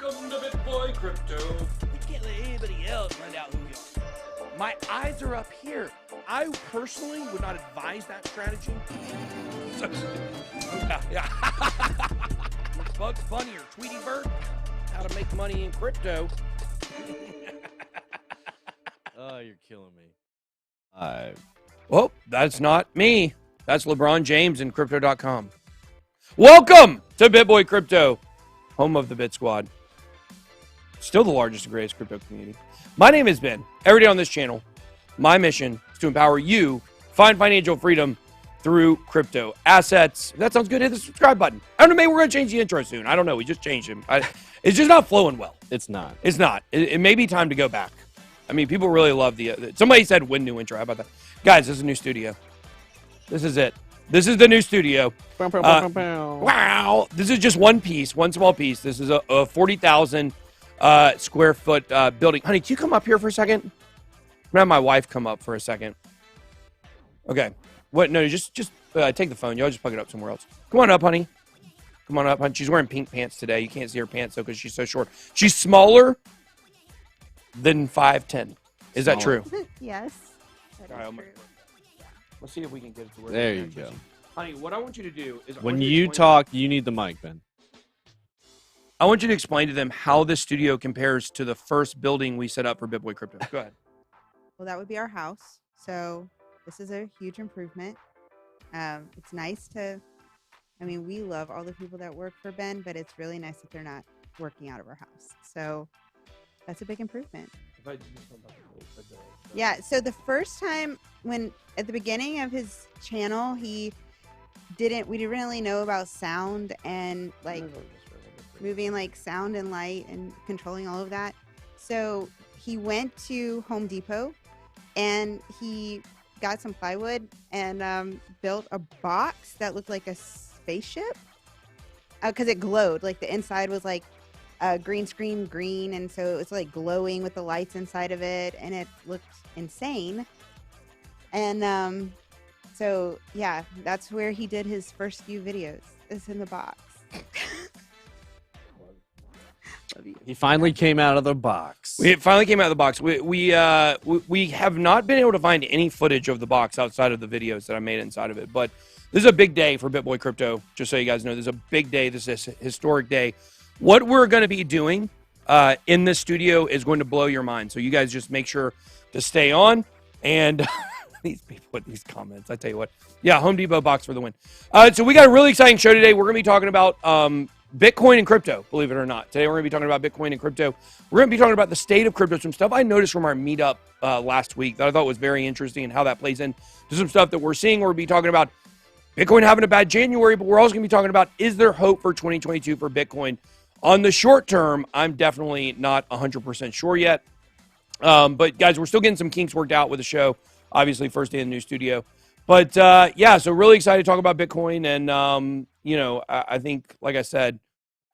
Welcome to BitBoy Crypto. We can't let anybody else find out who we are. My eyes are up here. I personally would not advise that strategy. Bugs Bunny or Tweety Bird, how to make money in crypto. Oh, you're killing me. Well, that's not me. That's LeBron James and Crypto.com. Welcome to BitBoy Crypto, home of the BitSquad. Still the largest and greatest crypto community. My name is Ben. Every day on this channel, my mission is to empower you find financial freedom through crypto assets. If that sounds good, hit the subscribe button. I don't know, maybe we're going to change the intro soon. I don't know. We just changed him. It's just not flowing well. It's not. It's not. It may be time to go back. I mean, people really love the... somebody said win new intro. How about that? Guys, this is a new studio. This is it. This is the new studio. Wow. This is just one piece, one small piece. This is a 40,000 square foot building. Honey, can you come up here for a second? I'm going to have my wife come up for a second. Okay. What? No, just take the phone. Y'all just plug it up somewhere else. Come on up, honey. Come on up, honey. She's wearing pink pants today. You can't see her pants, though, because she's so short. She's smaller than 5'10". Is that true? Yes. That is true. Let's see if we can get it to work. There you go. Honey, what I want you to do is... When you talk, you need the mic, Ben. I want you to explain to them how this studio compares to the first building we set up for BitBoy Crypto. Go ahead. Well, that would be our house. So this is a huge improvement. It's nice to... I mean, we love all the people that work for Ben, but it's really nice that they're not working out of our house. So that's a big improvement. Yeah, so the first time when at the beginning of his channel, we didn't really know about sound and like moving like sound and light and controlling all of that. So he went to Home Depot and he got some plywood and built a box that looked like a spaceship because it glowed. Like the inside was like green screen green, and so it was like glowing with the lights inside of it, and it looked insane. And so yeah, that's where he did his first few videos. It's in the box. He finally came out of the box. It finally came out of the box. We have not been able to find any footage of the box outside of the videos that I made inside of it. But this is a big day for BitBoy Crypto. Just so you guys know, this is a big day. This is a historic day. What we're going to be doing in this studio is going to blow your mind. So you guys just make sure to stay on. And these people with these comments, I tell you what. Yeah, Home Depot box for the win. So we got a really exciting show today. We're going to be talking about Bitcoin and crypto, believe it or not. Today we're going to be talking about Bitcoin and crypto. We're going to be talking about the state of crypto, some stuff I noticed from our meetup last week that I thought was very interesting and how that plays in to some stuff that we're seeing. We'll be talking about Bitcoin having a bad January, but we're also going to be talking about, is there hope for 2022 for Bitcoin? On the short term, I'm definitely not 100% sure yet. But guys, we're still getting some kinks worked out with the show. Obviously, first day in the new studio. But yeah, so really excited to talk about Bitcoin. And, you know, I think, like I said,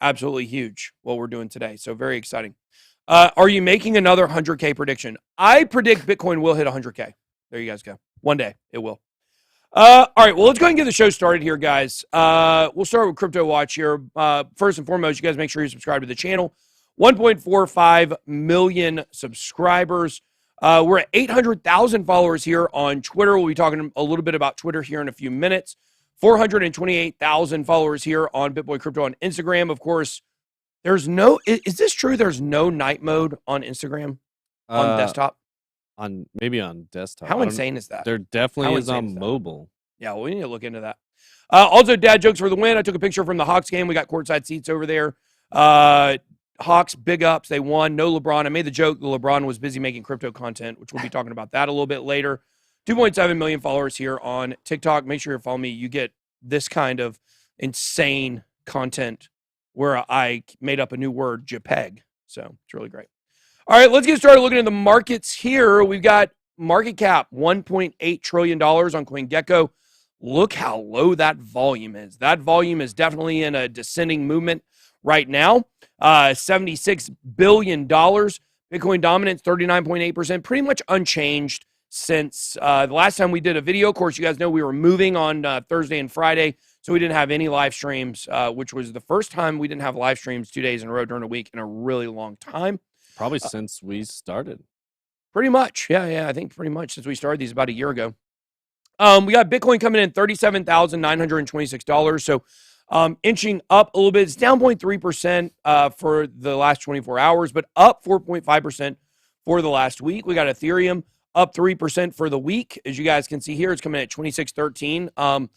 absolutely huge what we're doing today. So very exciting. Are you making another 100K prediction? I predict Bitcoin will hit 100K. There you guys go. One day it will. All right, well, let's go ahead and get the show started here, guys. We'll start with Crypto Watch here. First and foremost, you guys make sure you subscribe to the channel. 1.45 million subscribers. We're at 800,000 followers here on Twitter. We'll be talking a little bit about Twitter here in a few minutes. 428,000 followers here on BitBoy Crypto on Instagram. Of course, there's no... Is this true? There's no night mode on Instagram on desktop? Maybe on desktop. How insane is that? There definitely is on mobile. Yeah, well, we need to look into that. Also, dad jokes for the win. I took a picture from the Hawks game. We got courtside seats over there. Hawks, big ups. They won. No LeBron. I made the joke that LeBron was busy making crypto content, which we'll be talking about that a little bit later. 2.7 million followers here on TikTok. Make sure you follow me. You get this kind of insane content where I made up a new word, JPEG. So it's really great. All right, let's get started looking at the markets here. We've got market cap, $1.8 trillion on CoinGecko. Look how low that volume is. That volume is definitely in a descending movement right now. $76 billion. Bitcoin dominance, 39.8%, pretty much unchanged since the last time we did a video. Of course, you guys know we were moving on Thursday and Friday, so we didn't have any live streams, which was the first time we didn't have live streams 2 days in a row during a week in a really long time. Probably since we started. Pretty much. Yeah, I think pretty much since we started these about a year ago. We got Bitcoin coming in $37,926. So inching up a little bit. It's down 0.3% for the last 24 hours, but up 4.5% for the last week. We got Ethereum up 3% for the week. As you guys can see here, it's coming at 2613. I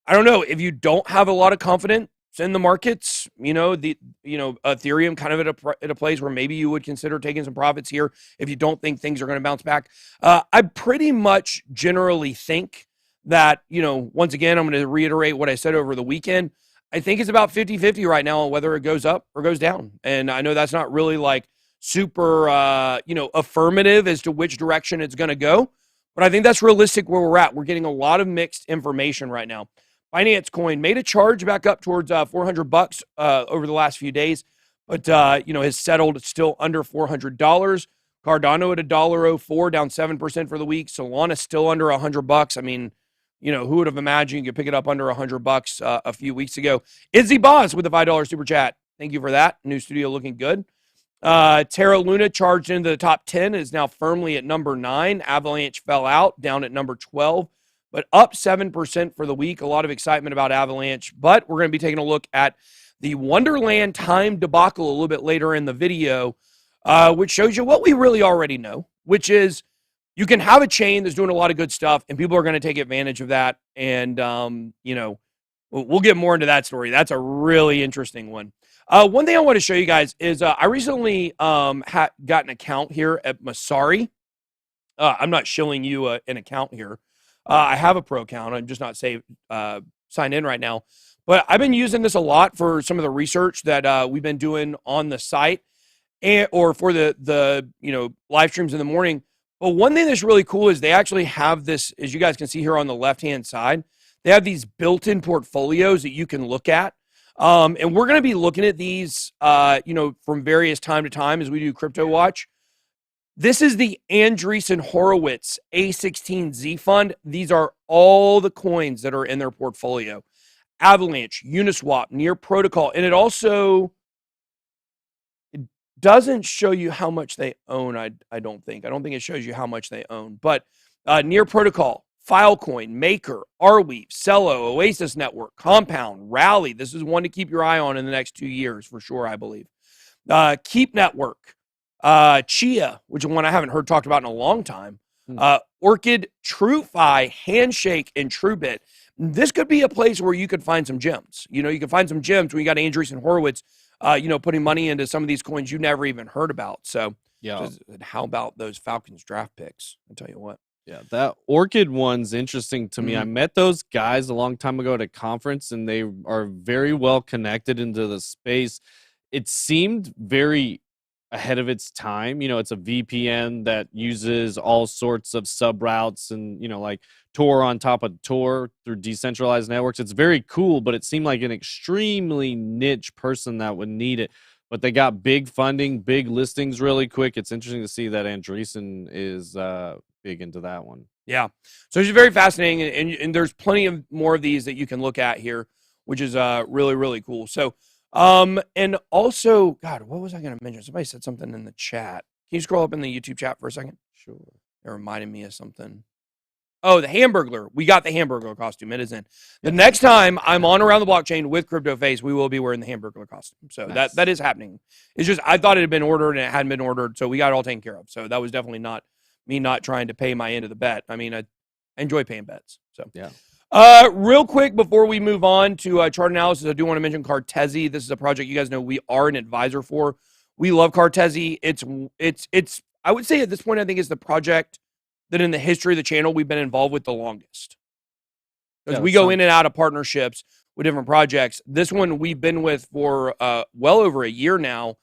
don't know if you don't have a lot of confidence in the markets, Ethereum kind of at a place where maybe you would consider taking some profits here if you don't think things are going to bounce back. I pretty much generally think that, once again, I'm going to reiterate what I said over the weekend. I think it's about 50-50 right now on whether it goes up or goes down. And I know that's not really like super, affirmative as to which direction it's going to go. But I think that's realistic where we're at. We're getting a lot of mixed information right now. Binance Coin made a charge back up towards $400 over the last few days, but has settled still under $400. Cardano at $1.04, down 7% for the week. Solana still under $100. I mean, who would have imagined you could pick it up under $100 a few weeks ago? Izzy Boss with the $5 super chat. Thank you for that. New studio looking good. Terra Luna charged into the top 10, is now firmly at number 9. Avalanche fell out, down at number 12. But up 7% for the week. A lot of excitement about Avalanche. But we're going to be taking a look at the Wonderland time debacle a little bit later in the video, which shows you what we really already know, which is you can have a chain that's doing a lot of good stuff, and people are going to take advantage of that. And, we'll get more into that story. That's a really interesting one. One thing I want to show you guys is I recently got an account here at Masari. I'm not shilling you an account here. I have a pro account. I'm just not signed in right now. But I've been using this a lot for some of the research that we've been doing on the site or for the live streams in the morning. But one thing that's really cool is they actually have this, as you guys can see here on the left-hand side, they have these built-in portfolios that you can look at. And we're going to be looking at these, from various time to time as we do Crypto Watch. This is the Andreessen Horowitz A16Z fund. These are all the coins that are in their portfolio. Avalanche, Uniswap, Near Protocol. And it doesn't show you how much they own, I don't think. I don't think it shows you how much they own. But Near Protocol, Filecoin, Maker, Arweave, Cello, Oasis Network, Compound, Rally. This is one to keep your eye on in the next 2 years for sure, I believe. Keep Network. Chia, which is one I haven't heard talked about in a long time. Orchid, TrueFi, Handshake, and TrueBit. This could be a place where you could find some gems. You could find some gems when you got Andreessen Horowitz, putting money into some of these coins you never even heard about. So, yeah. How about those Falcons draft picks? I'll tell you what. Yeah, that Orchid one's interesting to me. I met those guys a long time ago at a conference, and they are very well connected into the space. It seemed very ahead of its time. It's a VPN that uses all sorts of sub routes and, like Tor on top of Tor through decentralized networks. It's very cool, but it seemed like an extremely niche person that would need it. But they got big funding, big listings really quick. It's interesting to see that Andreessen is big into that one. Yeah. So it's very fascinating. And there's plenty of more of these that you can look at here, which is really, really cool. So, and also, God, what was I going to mention? Somebody said something in the chat. Can you scroll up in the YouTube chat for a second? Sure. It reminded me of something. Oh, the Hamburglar. We got the Hamburglar costume. It is in. The next time I'm on Around the Blockchain with Crypto Face, we will be wearing the Hamburglar costume. So nice. that is happening. It's just, I thought it had been ordered and it hadn't been ordered. So we got it all taken care of. So that was definitely not me not trying to pay my end of the bet. I mean, I enjoy paying bets. So yeah. Real quick before we move on to chart analysis, I do want to mention Cartesi. This is a project you guys know we are an advisor for. We love Cartesi. It's I would say at this point, I think it's the project that in the history of the channel we've been involved with the longest. Because we go in and out of partnerships with different projects. This one we've been with for well over a year now.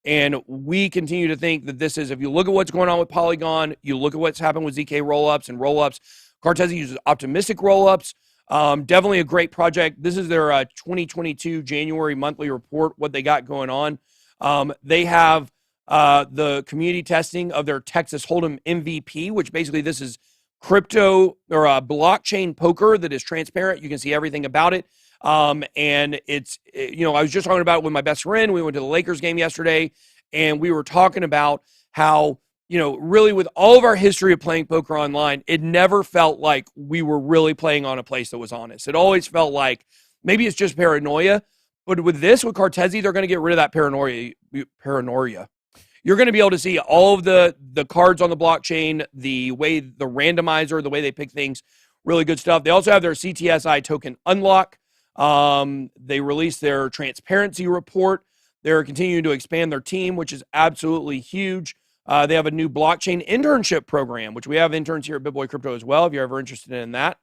And we continue to think that this is, if you look at what's going on with Polygon, you look at what's happened with ZK rollups and rollups, Cartesi uses optimistic rollups. Definitely a great project. This is their 2022 January monthly report, what they got going on. They have the community testing of their Texas Hold'em MVP, which basically this is crypto or blockchain poker that is transparent. You can see everything about it. And it's, I was just talking about it with my best friend. We went to the Lakers game yesterday, and we were talking about how, really with all of our history of playing poker online, it never felt like we were really playing on a place that was honest. It always felt like maybe it's just paranoia, but with Cartesi, they're going to get rid of that paranoia. You're going to be able to see all of the cards on the blockchain, the way the randomizer, the way they pick things, really good stuff. They also have their CTSI token unlock. They released their transparency report. They're continuing to expand their team, which is absolutely huge. They have a new blockchain internship program, which we have interns here at BitBoy Crypto as well. If you're ever interested in that,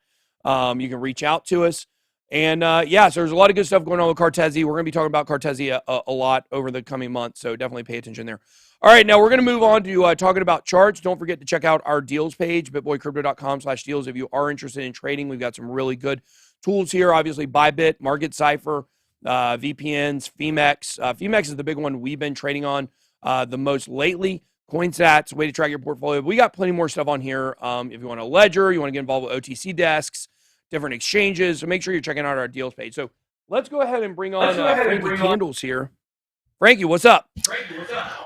you can reach out to us. And so there's a lot of good stuff going on with Cartesi. We're going to be talking about Cartesi a lot over the coming months, so definitely pay attention there. All right, now we're going to move on to talking about charts. Don't forget to check out our deals page, bitboycrypto.com/deals. If you are interested in trading, we've got some really good tools here. Obviously, ByBit, Market Cipher, VPNs, Femex. Femex is the big one we've been trading on the most lately. CoinSats, way to track your portfolio. But we got plenty more stuff on here. If you want a ledger, you want to get involved with OTC desks, different exchanges. So make sure you're checking out our deals page. So let's go ahead and bring on Frankie Candles here. Frankie, what's up?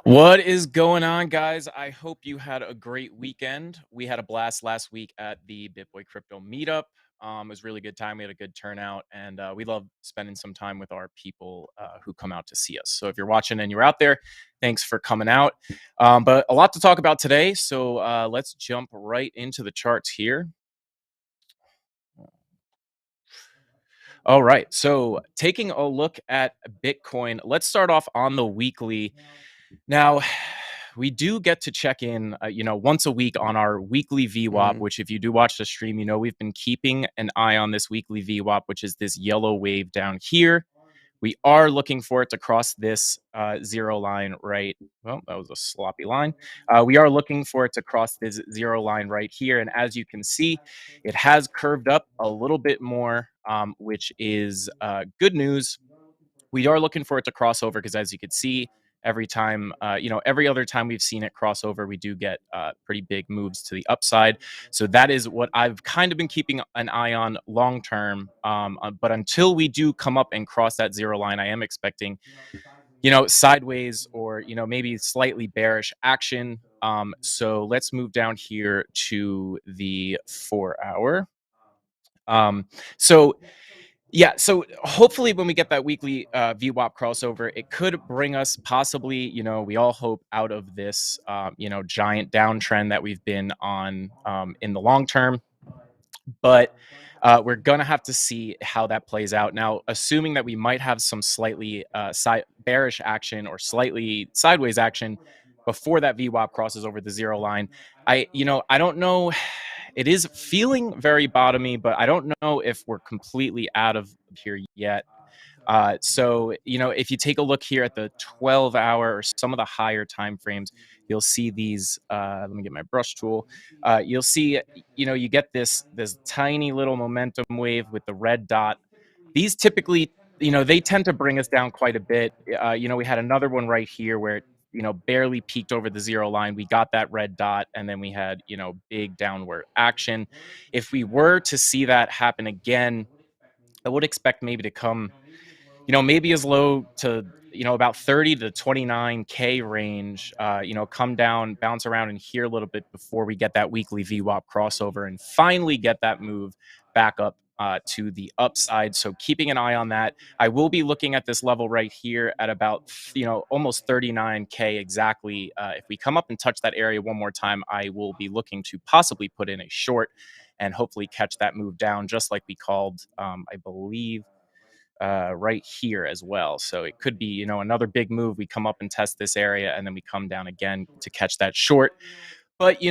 What is going on, guys? I hope you had a great weekend. We had a blast last week at the BitBoy Crypto meetup. It was a really good time. We had a good turnout, and we love spending some time with our people who come out to see us. So if you're watching and you're out there, thanks for coming out. But a lot to talk about today, so let's jump right into the charts here. All right, so taking a look at Bitcoin, let's start off on the weekly. Now, we do get to check in, once a week on our weekly VWAP, which if you do watch the stream, we've been keeping an eye on this weekly VWAP, which is this yellow wave down here. We are looking for it to cross this zero line right. Well, that was a sloppy line. We are looking for it to cross this zero line right here. And as you can see, it has curved up a little bit more, which is good news. We are looking for it to cross over because as you can see, every time, every other time we've seen it cross over, we do get pretty big moves to the upside. So that is what I've kind of been keeping an eye on long term. But until we do come up and cross that zero line, I am expecting, sideways or, maybe slightly bearish action. So let's move down here to the 4 hour. So hopefully when we get that weekly VWAP crossover, it could bring us possibly, we all hope out of this, giant downtrend that we've been on in the long term. But we're going to have to see how that plays out. Now, assuming that we might have some slightly bearish action or slightly sideways action before that VWAP crosses over the zero line, I don't know. It is feeling very bottomy, but I don't know if we're completely out of here yet. So, if you take a look here at the 12-hour or some of the higher time frames, you'll see these. Let me get my brush tool. You'll see, you get this tiny little momentum wave with the red dot. These typically, they tend to bring us down quite a bit. We had another one right here where barely peaked over the zero line. We got that red dot, and then we had, big downward action. If we were to see that happen again, I would expect maybe to come, maybe as low to, about 30 to 29K range, come down, bounce around in here a little bit before we get that weekly VWAP crossover and finally get that move back up to the upside. So keeping an eye on that. I will be looking at this level right here at about, almost 39K exactly. If we come up and touch that area one more time, I will be looking to possibly put in a short and hopefully catch that move down just like we called, I believe, right here as well. So it could be, another big move. We come up and test this area and then we come down again to catch that short. But,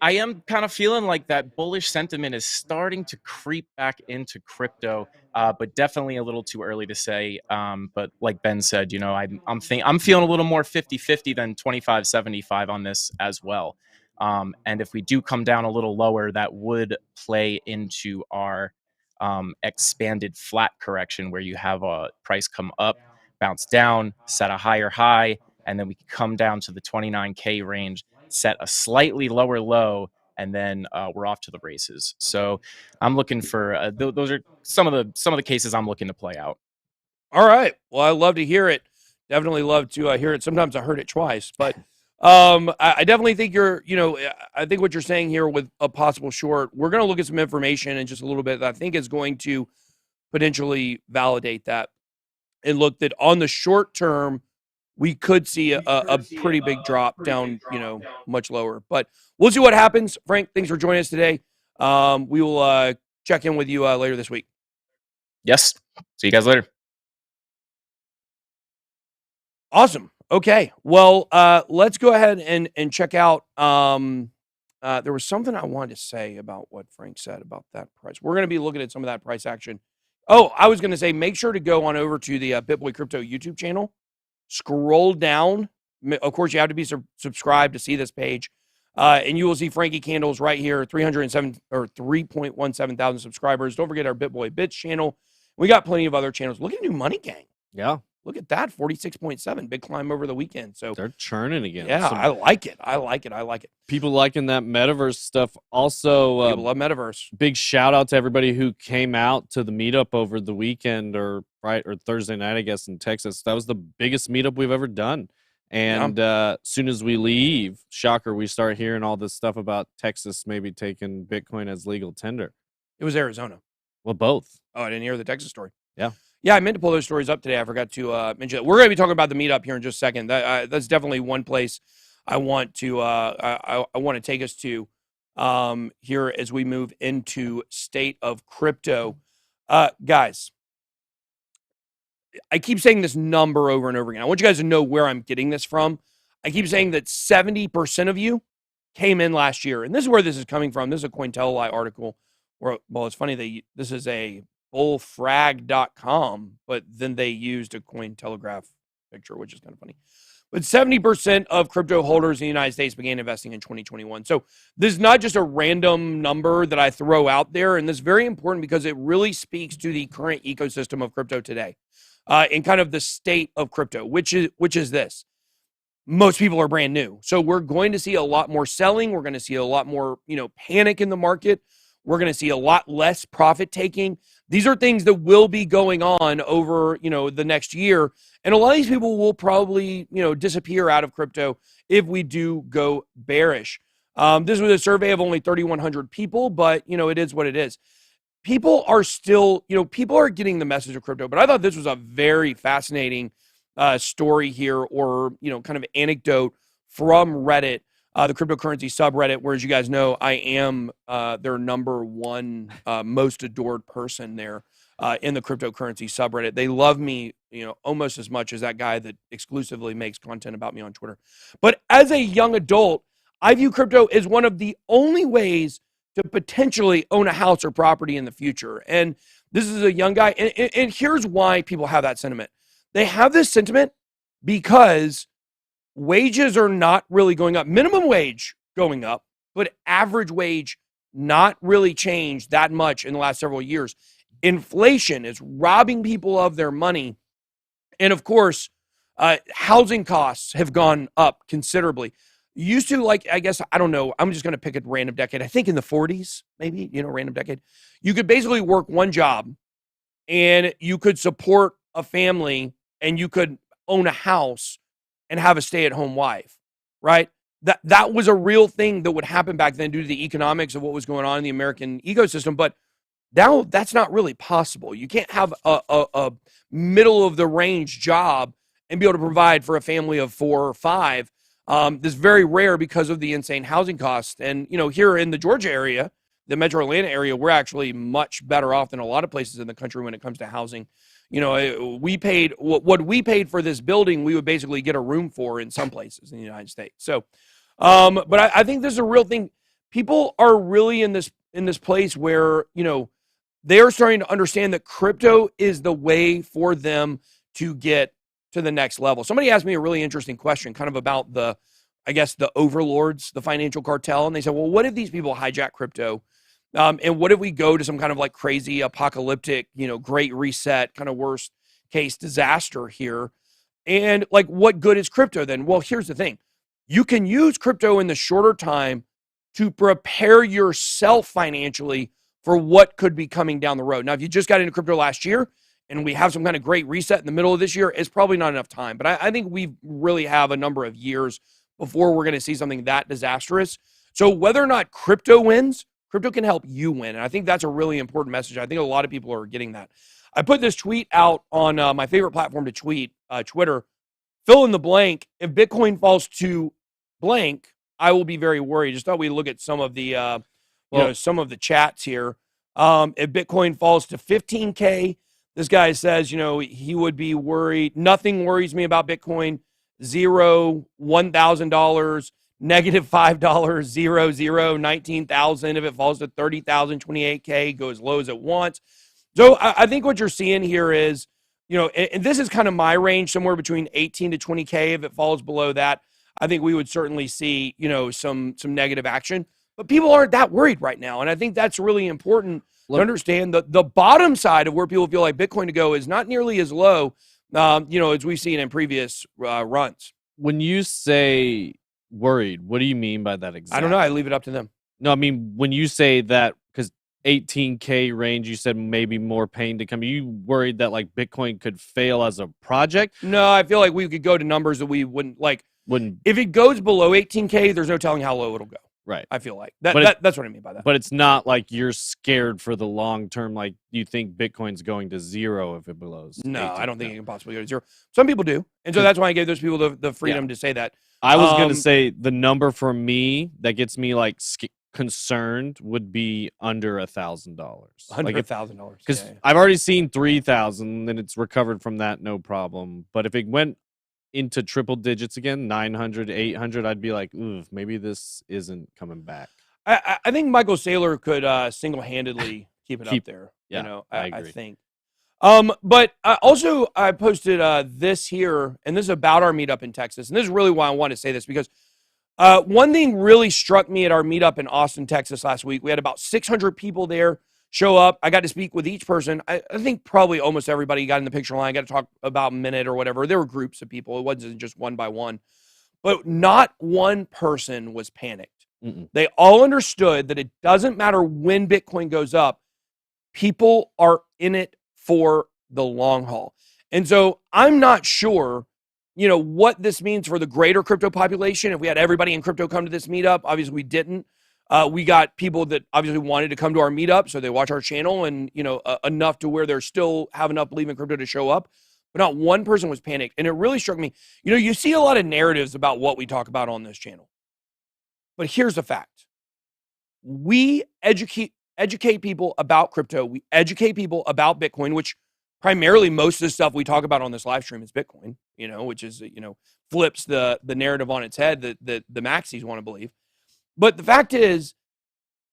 I am kind of feeling like that bullish sentiment is starting to creep back into crypto, but definitely a little too early to say. But like Ben said, I'm feeling a little more 50-50 than 25-75 on this as well. And if we do come down a little lower, that would play into our expanded flat correction where you have a price come up, bounce down, set a higher high, and then we come down to the 29K range, set a slightly lower low, and then we're off to the races. So I'm looking for those are some of the cases I'm looking to play out. All right. Well, I love to hear it. Definitely love to hear it. Sometimes I heard it twice, but I definitely think I think what you're saying here with a possible short, we're going to look at some information in just a little bit that I think is going to potentially validate that. And look that on the short term, we could see a pretty big drop down, much lower. But we'll see what happens. Frank, thanks for joining us today. We will check in with you later this week. Yes. See you guys later. Awesome. Okay. Well, let's go ahead and check out. There was something I wanted to say about what Frank said about that price. We're going to be looking at some of that price action. Oh, I was going to say, make sure to go on over to the BitBoy Crypto YouTube channel. Scroll down. Of course, you have to be subscribed to see this page. And you will see Frankie Candles right here, 307 or 3.17 thousand subscribers. Don't forget our BitBoy Bits channel. We got plenty of other channels. Look at New Money Gang. Yeah. Look at that, 46.7. Big climb over the weekend. So they're churning again. Yeah, I like it. I like it. People liking that metaverse stuff. Also, people love metaverse. Big shout out to everybody who came out to the meetup over the weekend or Thursday night, I guess, in Texas. That was the biggest meetup we've ever done. And as soon as we leave, shocker, we start hearing all this stuff about Texas maybe taking Bitcoin as legal tender. It was Arizona. Well, both. Oh, I didn't hear the Texas story. Yeah. Yeah, I meant to pull those stories up today. I forgot to mention it. We're going to be talking about the meetup here in just a second. That's definitely one place I want to I want to take us to here as we move into state of crypto. Guys, I keep saying this number over and over again. I want you guys to know where I'm getting this from. I keep saying that 70% of you came in last year. And this is where this is coming from. This is a Cointelegraph article. Where, well, it's funny. This is a bullfrag.com, but then they used a Cointelegraph picture, which is kind of funny. But 70% of crypto holders in the United States began investing in 2021. So this is not just a random number that I throw out there. And this is very important because it really speaks to the current ecosystem of crypto today and kind of the state of crypto, which is this. Most people are brand new. So we're going to see a lot more selling. We're going to see a lot more, panic in the market. We're going to see a lot less profit taking. These are things that will be going on over, the next year. And a lot of these people will probably, disappear out of crypto if we do go bearish. This was a survey of only 3,100 people, but, it is what it is. People are still, people are getting the message of crypto. But I thought this was a very fascinating story here or, kind of anecdote from Reddit. The cryptocurrency subreddit, where, as you guys know, I am their number one most adored person there in the cryptocurrency subreddit. They love me, almost as much as that guy that exclusively makes content about me on Twitter. But as a young adult, I view crypto as one of the only ways to potentially own a house or property in the future. And this is a young guy. And here's why people have that sentiment. They have this sentiment because wages are not really going up. Minimum wage going up, but average wage not really changed that much in the last several years. Inflation is robbing people of their money. And of course, housing costs have gone up considerably. Used to, I guess, I don't know, I'm just going to pick a random decade. I think in the 40s, maybe, random decade. You could basically work one job and you could support a family and you could own a house and have a stay-at-home wife, right? That was a real thing that would happen back then due to the economics of what was going on in the American ecosystem. But now that's not really possible. You can't have a middle-of-the-range job and be able to provide for a family of 4 or 5. This is very rare because of the insane housing costs. And, here in the Georgia area, the metro Atlanta area, we're actually much better off than a lot of places in the country when it comes to housing. We paid what we paid for this building, we would basically get a room for in some places in the United States. So, but I think this is a real thing. People are really in this place where, they are starting to understand that crypto is the way for them to get to the next level. Somebody asked me a really interesting question kind of about the overlords, the financial cartel. And they said, well, what if these people hijack crypto? And what if we go to some kind of crazy apocalyptic, great reset, kind of worst case disaster here? And what good is crypto then? Well, here's the thing. You can use crypto in the shorter time to prepare yourself financially for what could be coming down the road. Now, if you just got into crypto last year and we have some kind of great reset in the middle of this year, it's probably not enough time. But I think we really have a number of years before we're going to see something that disastrous. So whether or not crypto wins, crypto can help you win. And I think that's a really important message. I think a lot of people are getting that. I put this tweet out on my favorite platform to tweet, Twitter. Fill in the blank. If Bitcoin falls to blank, I will be very worried. Just thought we'd look at some of the, some of the chats here. If Bitcoin falls to 15K, this guy says, he would be worried. Nothing worries me about Bitcoin. $0, $1,000, negative $5, $0, 19,000. If it falls to 30,000, 28K, go as low as it wants. So I think what you're seeing here is, and this is kind of my range, somewhere between 18 to 20K. If it falls below that, I think we would certainly see, some negative action. But people aren't that worried right now. And I think that's really important to understand. The bottom side of where people feel like Bitcoin to go is not nearly as low, as we've seen in previous runs. When you say worried, what do you mean by that exactly? I don't know. I leave it up to them. No, I mean, when you say that, because 18K range, you said maybe more pain to come. Are you worried that like Bitcoin could fail as a project? No, I feel like we could go to numbers that we wouldn't like. If it goes below 18K, there's no telling how low it'll go. Right. I feel like that's what I mean by that. But it's not like you're scared for the long term. Like you think Bitcoin's going to zero if it blows. No, I don't think it can possibly go to zero. Some people do. And so that's why I gave those people the freedom to say that. I was going to say the number for me that gets me like concerned would be under $1,000. Under $1,000. Because I've already seen 3,000 and it's recovered from that, no problem. But if it went into triple digits again, 900, 800, I'd be like, ooh, maybe this isn't coming back. I think Michael Saylor could single-handedly keep it up there. Yeah, I agree. I think. But also I posted this here, and this is about our meetup in Texas. And this is really why I want to say this, because one thing really struck me at our meetup in Austin, Texas last week. We had about 600 people there show up. I got to speak with each person. I think probably almost everybody got in the picture line. I got to talk about a minute or whatever. There were groups of people. It wasn't just one by one. But not one person was panicked. They all understood that it doesn't matter when Bitcoin goes up. People are in it for the long haul. And so I'm not sure, what this means for the greater crypto population. If we had everybody in crypto come to this meetup, obviously we didn't. We got people that obviously wanted to come to our meetup, so they watch our channel and, enough to where they're still have enough belief in crypto to show up. But not one person was panicked. And it really struck me. You see a lot of narratives about what we talk about on this channel. But here's the fact. We educate people about crypto. We educate people about Bitcoin, which primarily most of the stuff we talk about on this live stream is Bitcoin, which is, flips the narrative on its head that the maxis want to believe. But the fact is,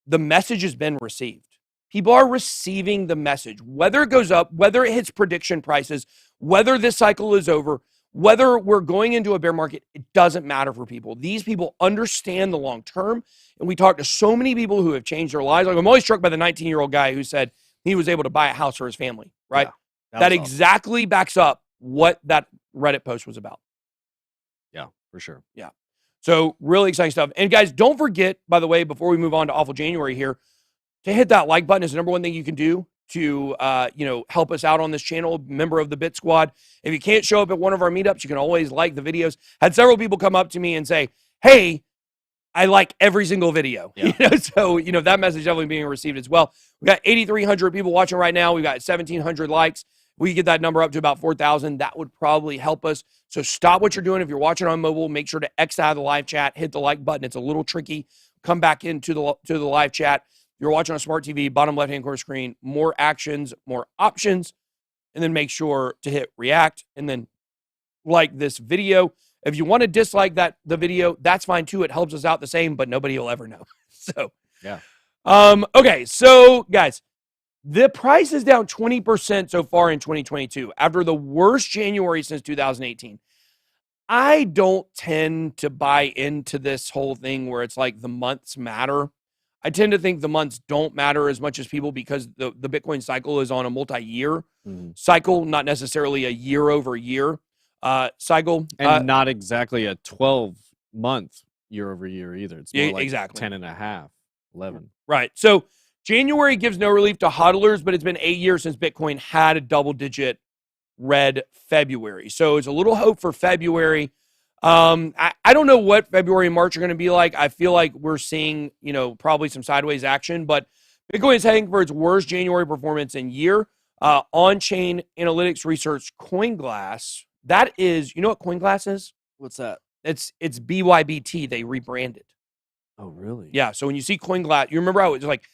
the message has been received. People are receiving the message, whether it goes up, whether it hits prediction prices, whether this cycle is over, whether we're going into a bear market, it doesn't matter for people. These people understand the long term. And we talk to so many people who have changed their lives. Like I'm always struck by the 19-year-old guy who said he was able to buy a house for his family, right? Yeah, that exactly backs up what that Reddit post was about. Yeah, for sure. Yeah. So really exciting stuff. And guys, don't forget, by the way, before we move on to Awful January here, to hit that like button is the number one thing you can do to, help us out on this channel, member of the BitSquad. If you can't show up at one of our meetups, you can always like the videos. Had several people come up to me and say, hey, I like every single video. Yeah. So, that message definitely being received as well. We got 8,300 people watching right now. We've got 1,700 likes. We get that number up to about 4,000. That would probably help us. So stop what you're doing. If you're watching on mobile, make sure to X out of the live chat, hit the like button. It's a little tricky. Come back into the live chat. If you're watching on smart TV, bottom left-hand corner screen, more actions, more options, and then make sure to hit react and then like this video. If you want to dislike the video, that's fine too. It helps us out the same, but nobody will ever know. So, yeah. Okay, so guys, the price is down 20% so far in 2022 after the worst January since 2018. I don't tend to buy into this whole thing where it's like the months matter. I tend to think the months don't matter as much as people because the Bitcoin cycle is on a multi-year cycle, not necessarily a year-over-year cycle. And not exactly a 12-month year over year either. It's Yeah, more like exactly. 10 and a half, 11. Right. So January gives no relief to hodlers, but it's been 8 years since Bitcoin had a double-digit red February. So it's a little hope for February. I don't know what February and March are going to be like. I feel like we're seeing, probably some sideways action, but Bitcoin is heading for its worst January performance in year. On-chain analytics research CoinGlass. That is, you know what CoinGlass is? What's that? It's ByBT. They rebranded. Oh, really? Yeah. So when you see CoinGlass, you remember how it was like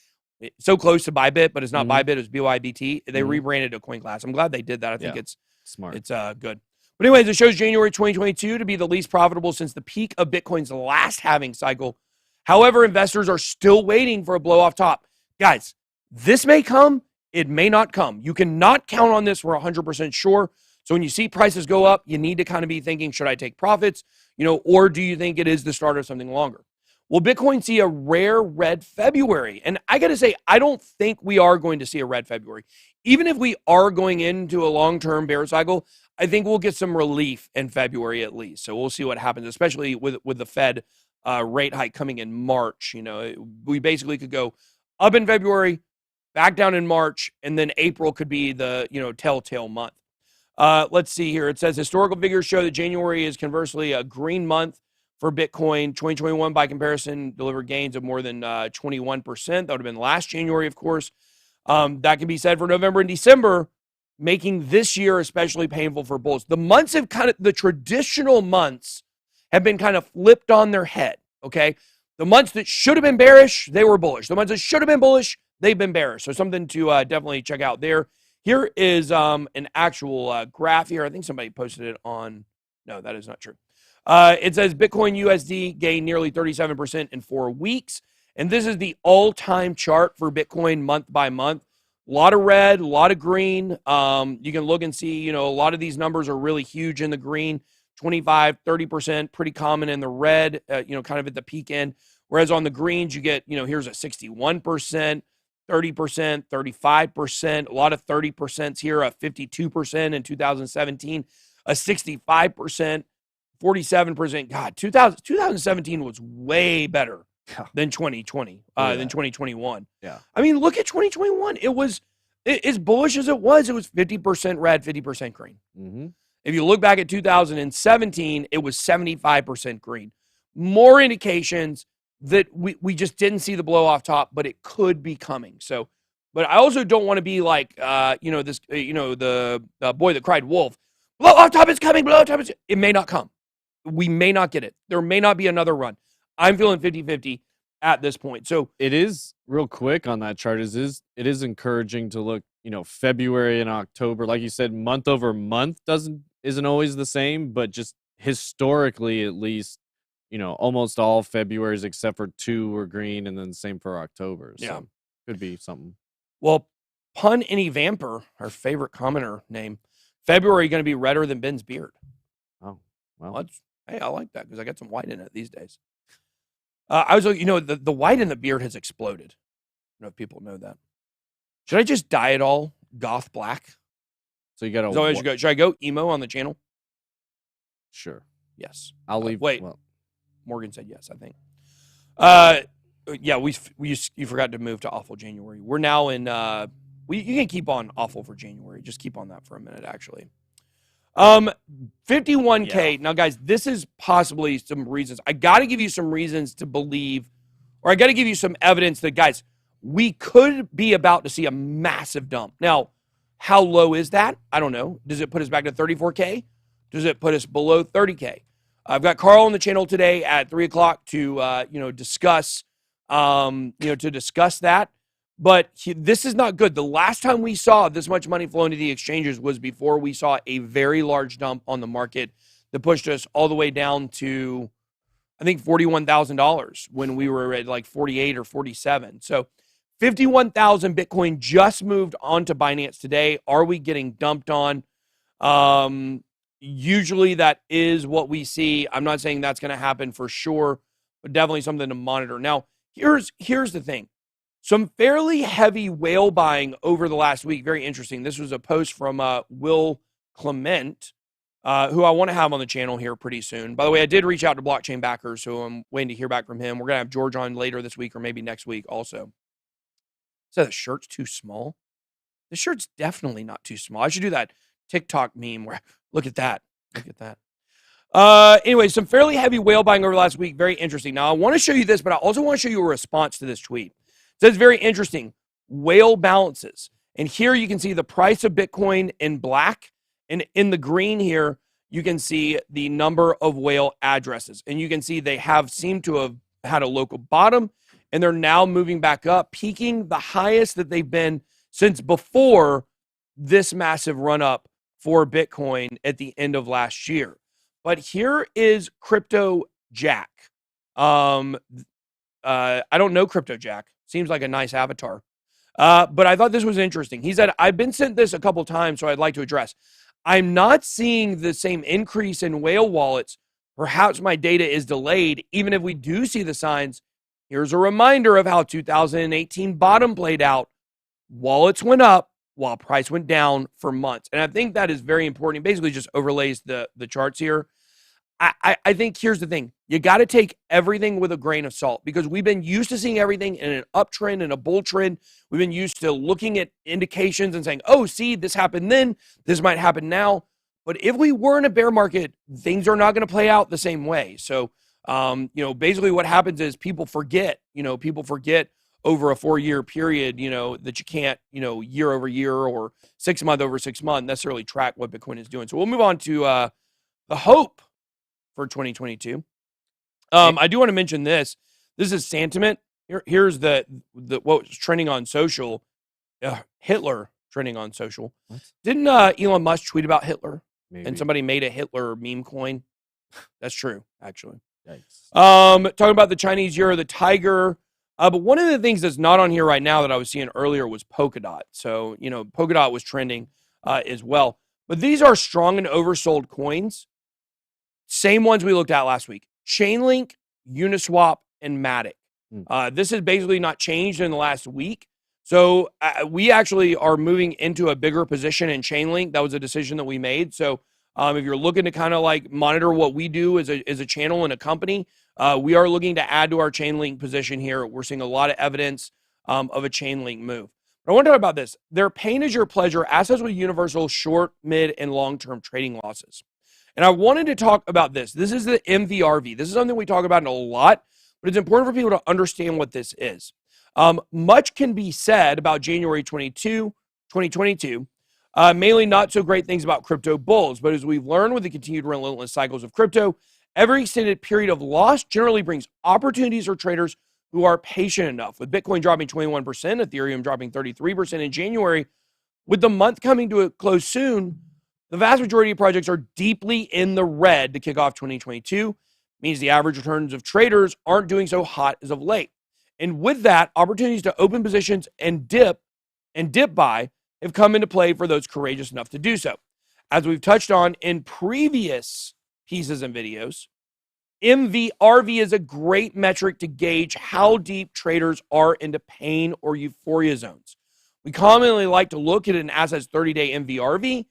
so close to ByBit, but it's not Mhm. ByBit, it's ByBT. They Mhm. rebranded to CoinGlass. I'm glad they did that. I think Yeah. it's Smart. It's good. But anyways, it shows January 2022 to be the least profitable since the peak of Bitcoin's last halving cycle. However, investors are still waiting for a blow off top. Guys, this may come, it may not come. You cannot count on this. We're 100% sure. So when you see prices go up, you need to kind of be thinking, should I take profits? Or do you think it is the start of something longer? Will Bitcoin see a rare red February? And I got to say, I don't think we are going to see a red February. Even if we are going into a long-term bear cycle, I think we'll get some relief in February at least. So we'll see what happens, especially with the Fed rate hike coming in March. We basically could go up in February, back down in March, and then April could be the telltale month. Let's see here. It says historical figures show that January is conversely a green month for Bitcoin. 2021, by comparison, delivered gains of more than 21%. That would have been last January, of course. That can be said for November and December, making this year especially painful for bulls. The months have the traditional months have been kind of flipped on their head, okay? The months that should have been bearish, they were bullish. The months that should have been bullish, they've been bearish. So something to definitely check out there. Here is an actual graph here. I think somebody posted it on, no, that is not true. It says Bitcoin USD gained nearly 37% in 4 weeks. And this is the all-time chart for Bitcoin month by month. A lot of red, a lot of green. You can look and see, a lot of these numbers are really huge in the green. 25, 30%, pretty common in the red, kind of at the peak end. Whereas on the greens, you get, here's a 61%, 30%, 35%, a lot of 30% here, a 52% in 2017, a 65%, 47%. God, 2017 was way better than 2020, than 2021. Yeah. I mean, look at 2021. It was as bullish as it was 50% red, 50% green. Mm-hmm. If you look back at 2017, it was 75% green. More indications that we just didn't see the blow off top, but it could be coming. So, but I also don't want to be like, this, the boy that cried wolf. Blow off top is coming. Blow off top is. It may not come. We may not get it. There may not be another run. I'm feeling 50-50 at this point. So it is real quick on that chart. It is encouraging to look, February and October, like you said, month over month isn't always the same, but just historically, at least, almost all Februarys except for 2 were green, and then same for October. So yeah, could be something. Well, Pun Any Vamper, our favorite commenter name, February going to be redder than Ben's beard. Oh, well. Hey, I like that because I got some white in it these days. I was, the white in the beard has exploded. I don't know if people know that. Should I just dye it all goth black? So you got to. Should I go emo on the channel? Sure. Yes. I'll leave. Wait. Well, Morgan said yes, I think. Yeah, you forgot to move to awful January. We're now in. You can keep on awful for January. Just keep on that for a minute, actually. 51K. Yeah. Now, guys, this is possibly some reasons. I got to give you some reasons to believe, or I got to give you some evidence that, guys, we could be about to see a massive dump. Now, how low is that? I don't know. Does it put us back to 34K? Does it put us below 30K? I've got Carl on the channel today at 3 o'clock to, discuss, that. But this is not good. The last time we saw this much money flow into the exchanges was before we saw a very large dump on the market that pushed us all the way down to, I think, $41,000 when we were at like 48 or 47. So 51,000 Bitcoin just moved onto Binance today. Are we getting dumped on? Usually that is what we see. I'm not saying that's going to happen for sure, but definitely something to monitor. Now, here's the thing. Some fairly heavy whale buying over the last week. Very interesting. This was a post from Will Clement. who I want to have on the channel here pretty soon. By the way, I did reach out to Blockchain Backers, so I'm waiting to hear back from him. We're going to have George on later this week or maybe next week also. So the shirt's too small? The shirt's definitely not too small. I should do that TikTok meme where, look at that. Look at that. Anyway, some fairly heavy whale buying over the last week. Very interesting. Now, I want to show you this, but I also want to show you a response to this tweet. It says, very interesting, whale balances. And here you can see the price of Bitcoin in black. And in the green here, you can see the number of whale addresses. And you can see they have seemed to have had a local bottom. And they're now moving back up, peaking the highest that they've been since before this massive run up for Bitcoin at the end of last year. But here is Crypto Jack. I don't know Crypto Jack. Seems like a nice avatar. But I thought this was interesting. He said, I've been sent this a couple times, so I'd like to address. I'm not seeing the same increase in whale wallets. Perhaps my data is delayed. Even if we do see the signs, here's a reminder of how 2018 bottom played out. Wallets went up while price went down for months. And I think that is very important. It basically just overlays the charts here. I think here's the thing. You got to take everything with a grain of salt because we've been used to seeing everything in an uptrend and a bull trend. We've been used to looking at indications and saying, oh, see, this happened then. This might happen now. But if we were in a bear market, things are not going to play out the same way. So, basically what happens is people forget over a 4-year period, that you can't, year over year or 6 month over 6 month necessarily track what Bitcoin is doing. So we'll move on to the hope for 2022. I do want to mention this. This is sentiment. Here's the what was trending on social. Hitler trending on social. What? Didn't Elon Musk tweet about Hitler? Maybe. And somebody made a Hitler meme coin. That's true, actually. Yikes. Talking about the Chinese year of the tiger. But one of the things that's not on here right now that I was seeing earlier was Polkadot. So, Polkadot was trending as well. But these are strong and oversold coins. Same ones we looked at last week. Chainlink, Uniswap, and Matic. This has basically not changed in the last week. So we actually are moving into a bigger position in Chainlink. That was a decision that we made. So if you're looking to kind of like monitor what we do as a channel and a company, we are looking to add to our Chainlink position here. We're seeing a lot of evidence of a Chainlink move. But I want to talk about this. They're paying as your pleasure assets with universal short, mid, and long-term trading losses. And I wanted to talk about this. This is the MVRV. This is something we talk about a lot, but it's important for people to understand what this is. Much can be said about January 2022, mainly not so great things about crypto bulls. But as we've learned with the continued relentless cycles of crypto, every extended period of loss generally brings opportunities for traders who are patient enough. With Bitcoin dropping 21%, Ethereum dropping 33% in January, with the month coming to a close soon, the vast majority of projects are deeply in the red to kick off 2022. Means the average returns of traders aren't doing so hot as of late. And with that, opportunities to open positions and dip buy have come into play for those courageous enough to do so. As we've touched on in previous pieces and videos, MVRV is a great metric to gauge how deep traders are into pain or euphoria zones. We commonly like to look at an asset's 30-day MVRV,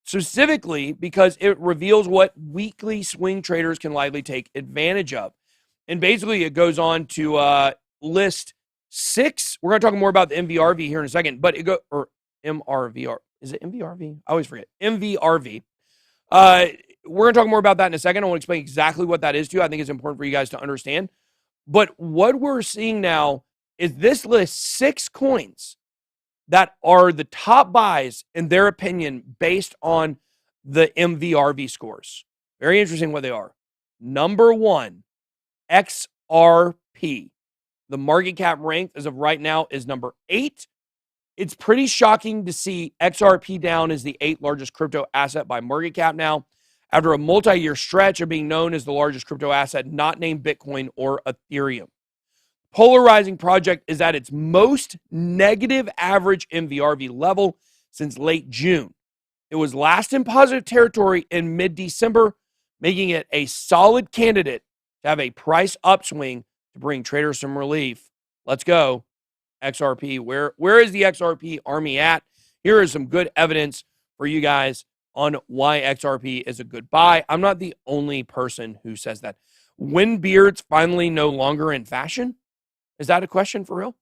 specifically because it reveals what weekly swing traders can likely take advantage of. And basically it goes on to list 6. We're going to talk more about the MVRV here in a second, but or MRVR. Is it MVRV? I always forget. MVRV. We're going to talk more about that in a second. I want to explain exactly what that is too. I think it's important for you guys to understand. But what we're seeing now is this lists 6 coins that are the top buys in their opinion based on the MVRV scores. Very interesting what they are. Number 1, XRP. The market cap rank as of right now is number 8. It's pretty shocking to see XRP down as the 8th largest crypto asset by market cap now, after a multi-year stretch of being known as the largest crypto asset not named Bitcoin or Ethereum. Polarizing project is at its most negative average MVRV level since late June. It was last in positive territory in mid-December, making it a solid candidate to have a price upswing to bring traders some relief. Let's go. XRP. Where is the XRP army at? Here is some good evidence for you guys on why XRP is a good buy. I'm not the only person who says that. When beards finally no longer in fashion? Is that a question for real?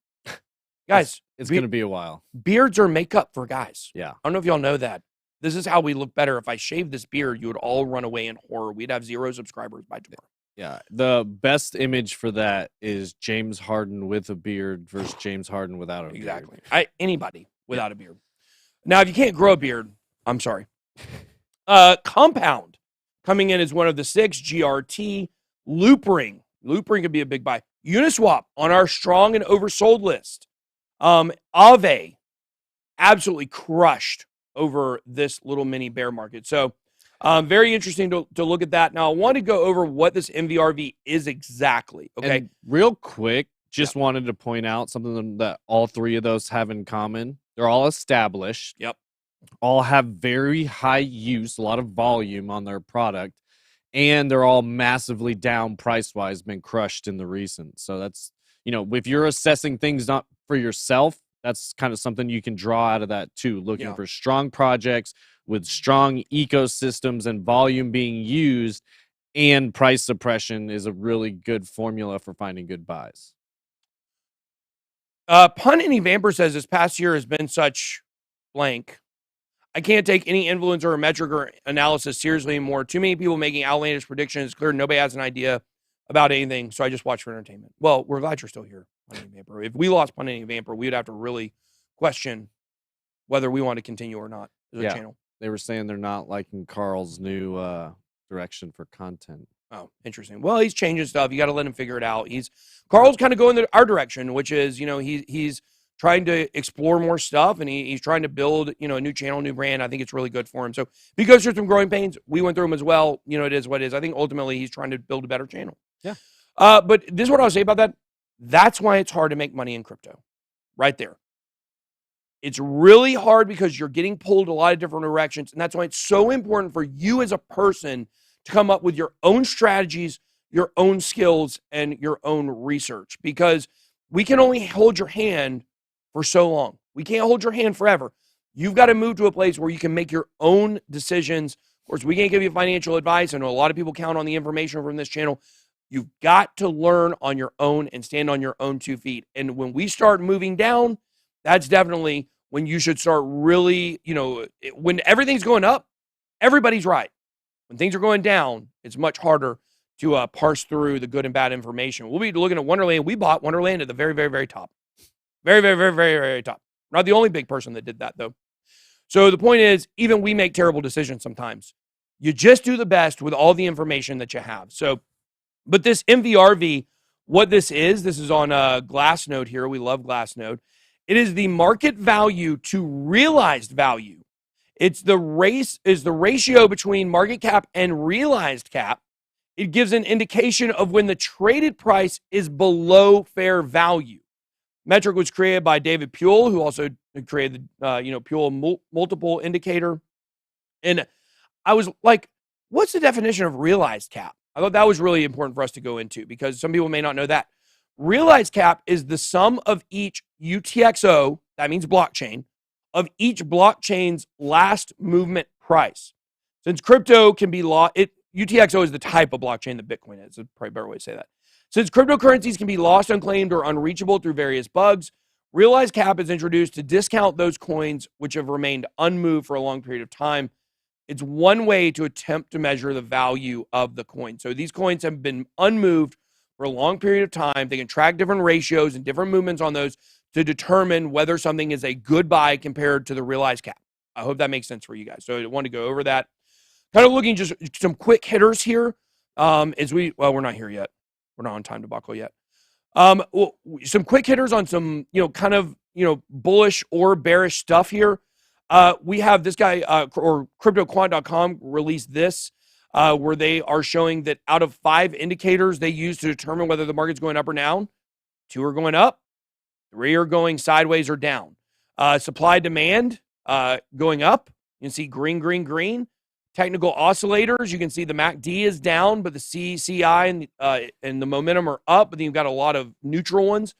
Guys, It's going to be a while. beards are makeup for guys. Yeah. I don't know if y'all know that. This is how we look better. If I shaved this beard, you would all run away in horror. We'd have 0 subscribers by tomorrow. Yeah. The best image for that is James Harden with a beard versus James Harden without a beard. Exactly. Anybody without a beard. Now, if you can't grow a beard, I'm sorry. Compound coming in as one of the 6. GRT. Loopring. Loopring could be a big buy. Uniswap on our strong and oversold list. Aave absolutely crushed over this little mini bear market. So very interesting to look at that. Now, I want to go over what this MVRV is exactly. Okay. And real quick, just wanted to point out something that all 3 of those have in common. They're all established. Yep. All have very high use, a lot of volume on their product. And they're all massively down price-wise, been crushed in the recent. So that's, if you're assessing things not for yourself, that's kind of something you can draw out of that too. Looking for strong projects with strong ecosystems and volume being used, and price suppression is a really good formula for finding good buys. Pun Any Vamper says this past year has been such blank. I can't take any influence or metric or analysis seriously anymore. Too many people making outlandish predictions. It's clear nobody has an idea about anything, so I just watch for entertainment. Well, we're glad you're still here, Pun Any Vamper. If we lost Pun Any Vamper, we would have to really question whether we want to continue or not as a channel. They were saying they're not liking Carl's new direction for content. Oh, interesting. Well, he's changing stuff. You got to let him figure it out. Carl's kind of going our direction, which is, he's trying to explore more stuff, and he's trying to build, a new channel, new brand. I think it's really good for him. So if he goes through some growing pains, we went through them as well. It is what it is. I think ultimately he's trying to build a better channel. Yeah. But this is what I'll say about that. That's why it's hard to make money in crypto. Right there. It's really hard because you're getting pulled a lot of different directions. And that's why it's so important for you as a person to come up with your own strategies, your own skills, and your own research. Because we can only hold your hand for so long. We can't hold your hand forever. You've got to move to a place where you can make your own decisions. Of course, we can't give you financial advice. I know a lot of people count on the information from this channel. You've got to learn on your own and stand on your own 2 feet. And when we start moving down, that's definitely when you should start really, when everything's going up, everybody's right. When things are going down, it's much harder to parse through the good and bad information. We'll be looking at Wonderland. We bought Wonderland at the very, very, very top. Very, very, very, very, very top. Not the only big person that did that, though. So the point is, even we make terrible decisions sometimes. You just do the best with all the information that you have. So, but this MVRV, what this is on Glassnode here. We love Glassnode. It is the market value to realized value. It's the ratio between market cap and realized cap. It gives an indication of when the traded price is below fair value. Metric was created by David Puel, who also created the Puel multiple indicator. And I was like, what's the definition of realized cap? I thought that was really important for us to go into because some people may not know that. Realized cap is the sum of each UTXO, that means blockchain, of each blockchain's last movement price. Since crypto can be UTXO is the type of blockchain that Bitcoin is. That's probably a better way to say that. Since cryptocurrencies can be lost, unclaimed, or unreachable through various bugs, realized cap is introduced to discount those coins which have remained unmoved for a long period of time. It's one way to attempt to measure the value of the coin. So these coins have been unmoved for a long period of time. They can track different ratios and different movements on those to determine whether something is a good buy compared to the realized cap. I hope that makes sense for you guys. So I want to go over that. Kind of looking just some quick hitters here. We're not here yet. We're not on time debacle yet. Some quick hitters on some, bullish or bearish stuff here. We have this guy, or CryptoQuant.com released this, where they are showing that out of 5 indicators they use to determine whether the market's going up or down, 2 are going up, 3 are going sideways or down. Supply demand going up. You can see green, green, green. Technical oscillators, you can see the MACD is down, but the CCI and the momentum are up, but then you've got a lot of neutral ones.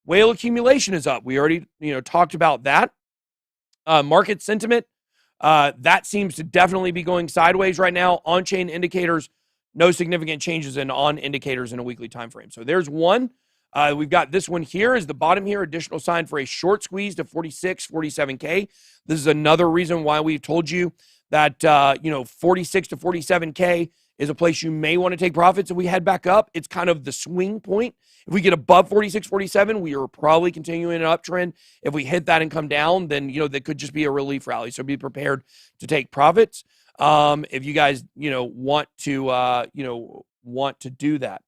Whale accumulation is up. We already talked about that. Market sentiment That seems to definitely be going sideways right now. On-chain indicators, no significant changes in on indicators in a weekly time frame. So there's one. We've got this one here is the bottom here, additional sign for a short squeeze to 46, 47K. This is another reason why we've told you that, 46 to 47K is a place you may want to take profits. If we head back up, it's kind of the swing point. If we get above 46, 47, we are probably continuing an uptrend. If we hit that and come down, then, that could just be a relief rally. So be prepared to take profits. If you guys, want to do that.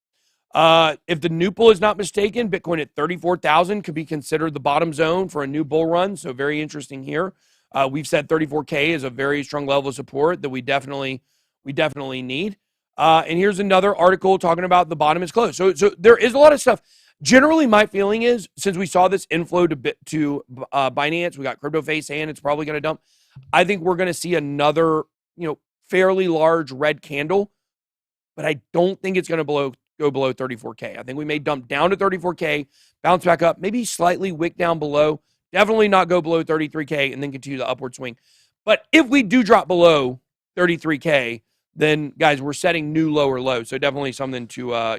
If the new bull is not mistaken, Bitcoin at 34,000 could be considered the bottom zone for a new bull run. So very interesting here. We've said 34K is a very strong level of support that we definitely need. And here's another article talking about the bottom is closed. So there is a lot of stuff. Generally, my feeling is since we saw this inflow to Binance, we got CryptoFace saying it's probably going to dump. I think we're going to see another, fairly large red candle, but I don't think it's going to go below 34K. I think we may dump down to 34K, bounce back up, maybe slightly wick down below. Definitely not go below 33K and then continue the upward swing. But if we do drop below 33K, then guys, we're setting new lower lows. So definitely something to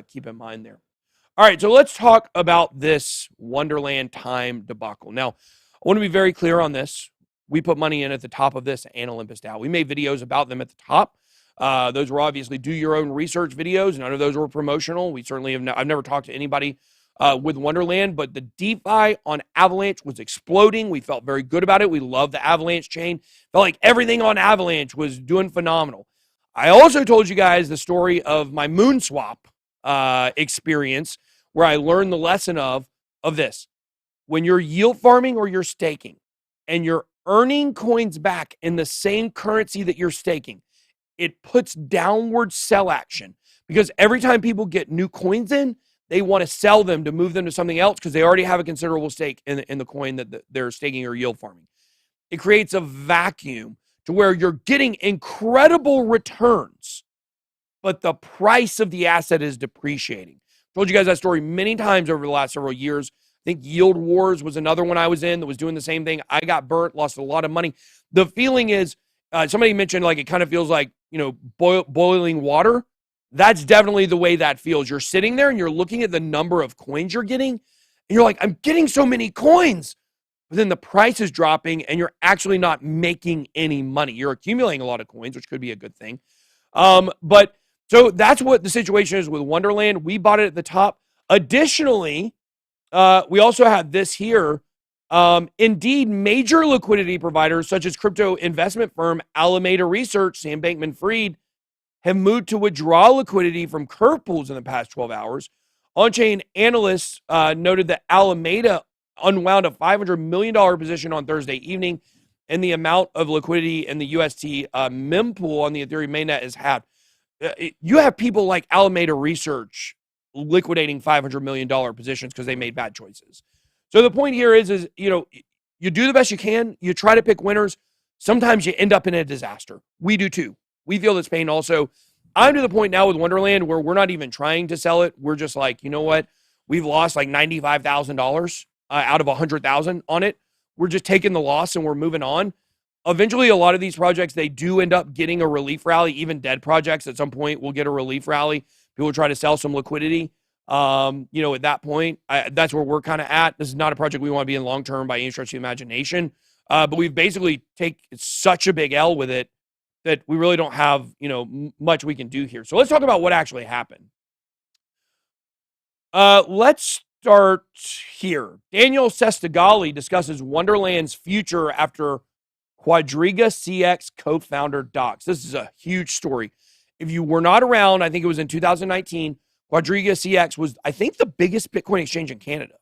keep in mind there. All right, so let's talk about this Wonderland time debacle. Now, I want to be very clear on this. We put money in at the top of this and Olympus DAO. We made videos about them at the top. Those were obviously do your own research videos. None of those were promotional. We certainly have. I've never talked to anybody with Wonderland, but the DeFi on Avalanche was exploding. We felt very good about it. We love the Avalanche chain. Felt like everything on Avalanche was doing phenomenal. I also told you guys the story of my Moonswap experience, where I learned the lesson of this. When you're yield farming or you're staking, and you're earning coins back in the same currency that you're staking, it puts downward sell action, because every time people get new coins in, they want to sell them to move them to something else because they already have a considerable stake in the coin that they're staking or yield farming. It creates a vacuum to where you're getting incredible returns, but the price of the asset is depreciating. Told you guys that story many times over the last several years. I think Yield Wars was another one I was in that was doing the same thing. I got burnt, lost a lot of money. The feeling is, somebody mentioned like it kind of feels like, boiling water. That's definitely the way that feels. You're sitting there and you're looking at the number of coins you're getting, and you're like, I'm getting so many coins. But then the price is dropping and you're actually not making any money. You're accumulating a lot of coins, which could be a good thing. But so that's what the situation is with Wonderland. We bought it at the top. Additionally, we also have this here. Indeed, major liquidity providers such as crypto investment firm Alameda Research, Sam Bankman-Fried, have moved to withdraw liquidity from curve pools in the past 12 hours. On-chain analysts noted that Alameda unwound a $500 million position on Thursday evening, and the amount of liquidity in the UST mempool on the Ethereum mainnet is halved. You have people like Alameda Research liquidating $500 million positions because they made bad choices. So the point here is you do the best you can. You try to pick winners. Sometimes you end up in a disaster. We do too. We feel this pain also. I'm to the point now with Wonderland where we're not even trying to sell it. We're just like, you know what? We've lost like $95,000 out of $100,000 on it. We're just taking the loss and we're moving on. Eventually, a lot of these projects, they do end up getting a relief rally. Even dead projects at some point will get a relief rally. People try to sell some liquidity. At that point, that's where we're kind of at. This is not a project we want to be in long-term by any stretch of the imagination. But we've basically taken such a big L with it that we really don't have, much we can do here. So let's talk about what actually happened. Let's start here. Daniel Sestigali discusses Wonderland's future after Quadriga CX co-founder docs. This is a huge story. If you were not around, I think it was in 2019, Quadriga CX was, I think, the biggest Bitcoin exchange in Canada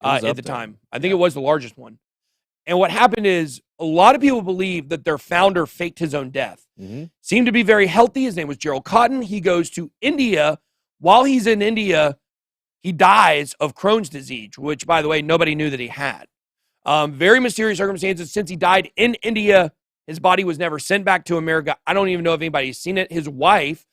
at the time. I think it was the largest one. And what happened is a lot of people believe that their founder faked his own death. Seemed to be very healthy. His name was Gerald Cotton. He goes to India. While he's in India, he dies of Crohn's disease, which, by the way, nobody knew that he had. Very mysterious circumstances. Since he died in India, his body was never sent back to America. I don't even know if anybody's seen it. His wife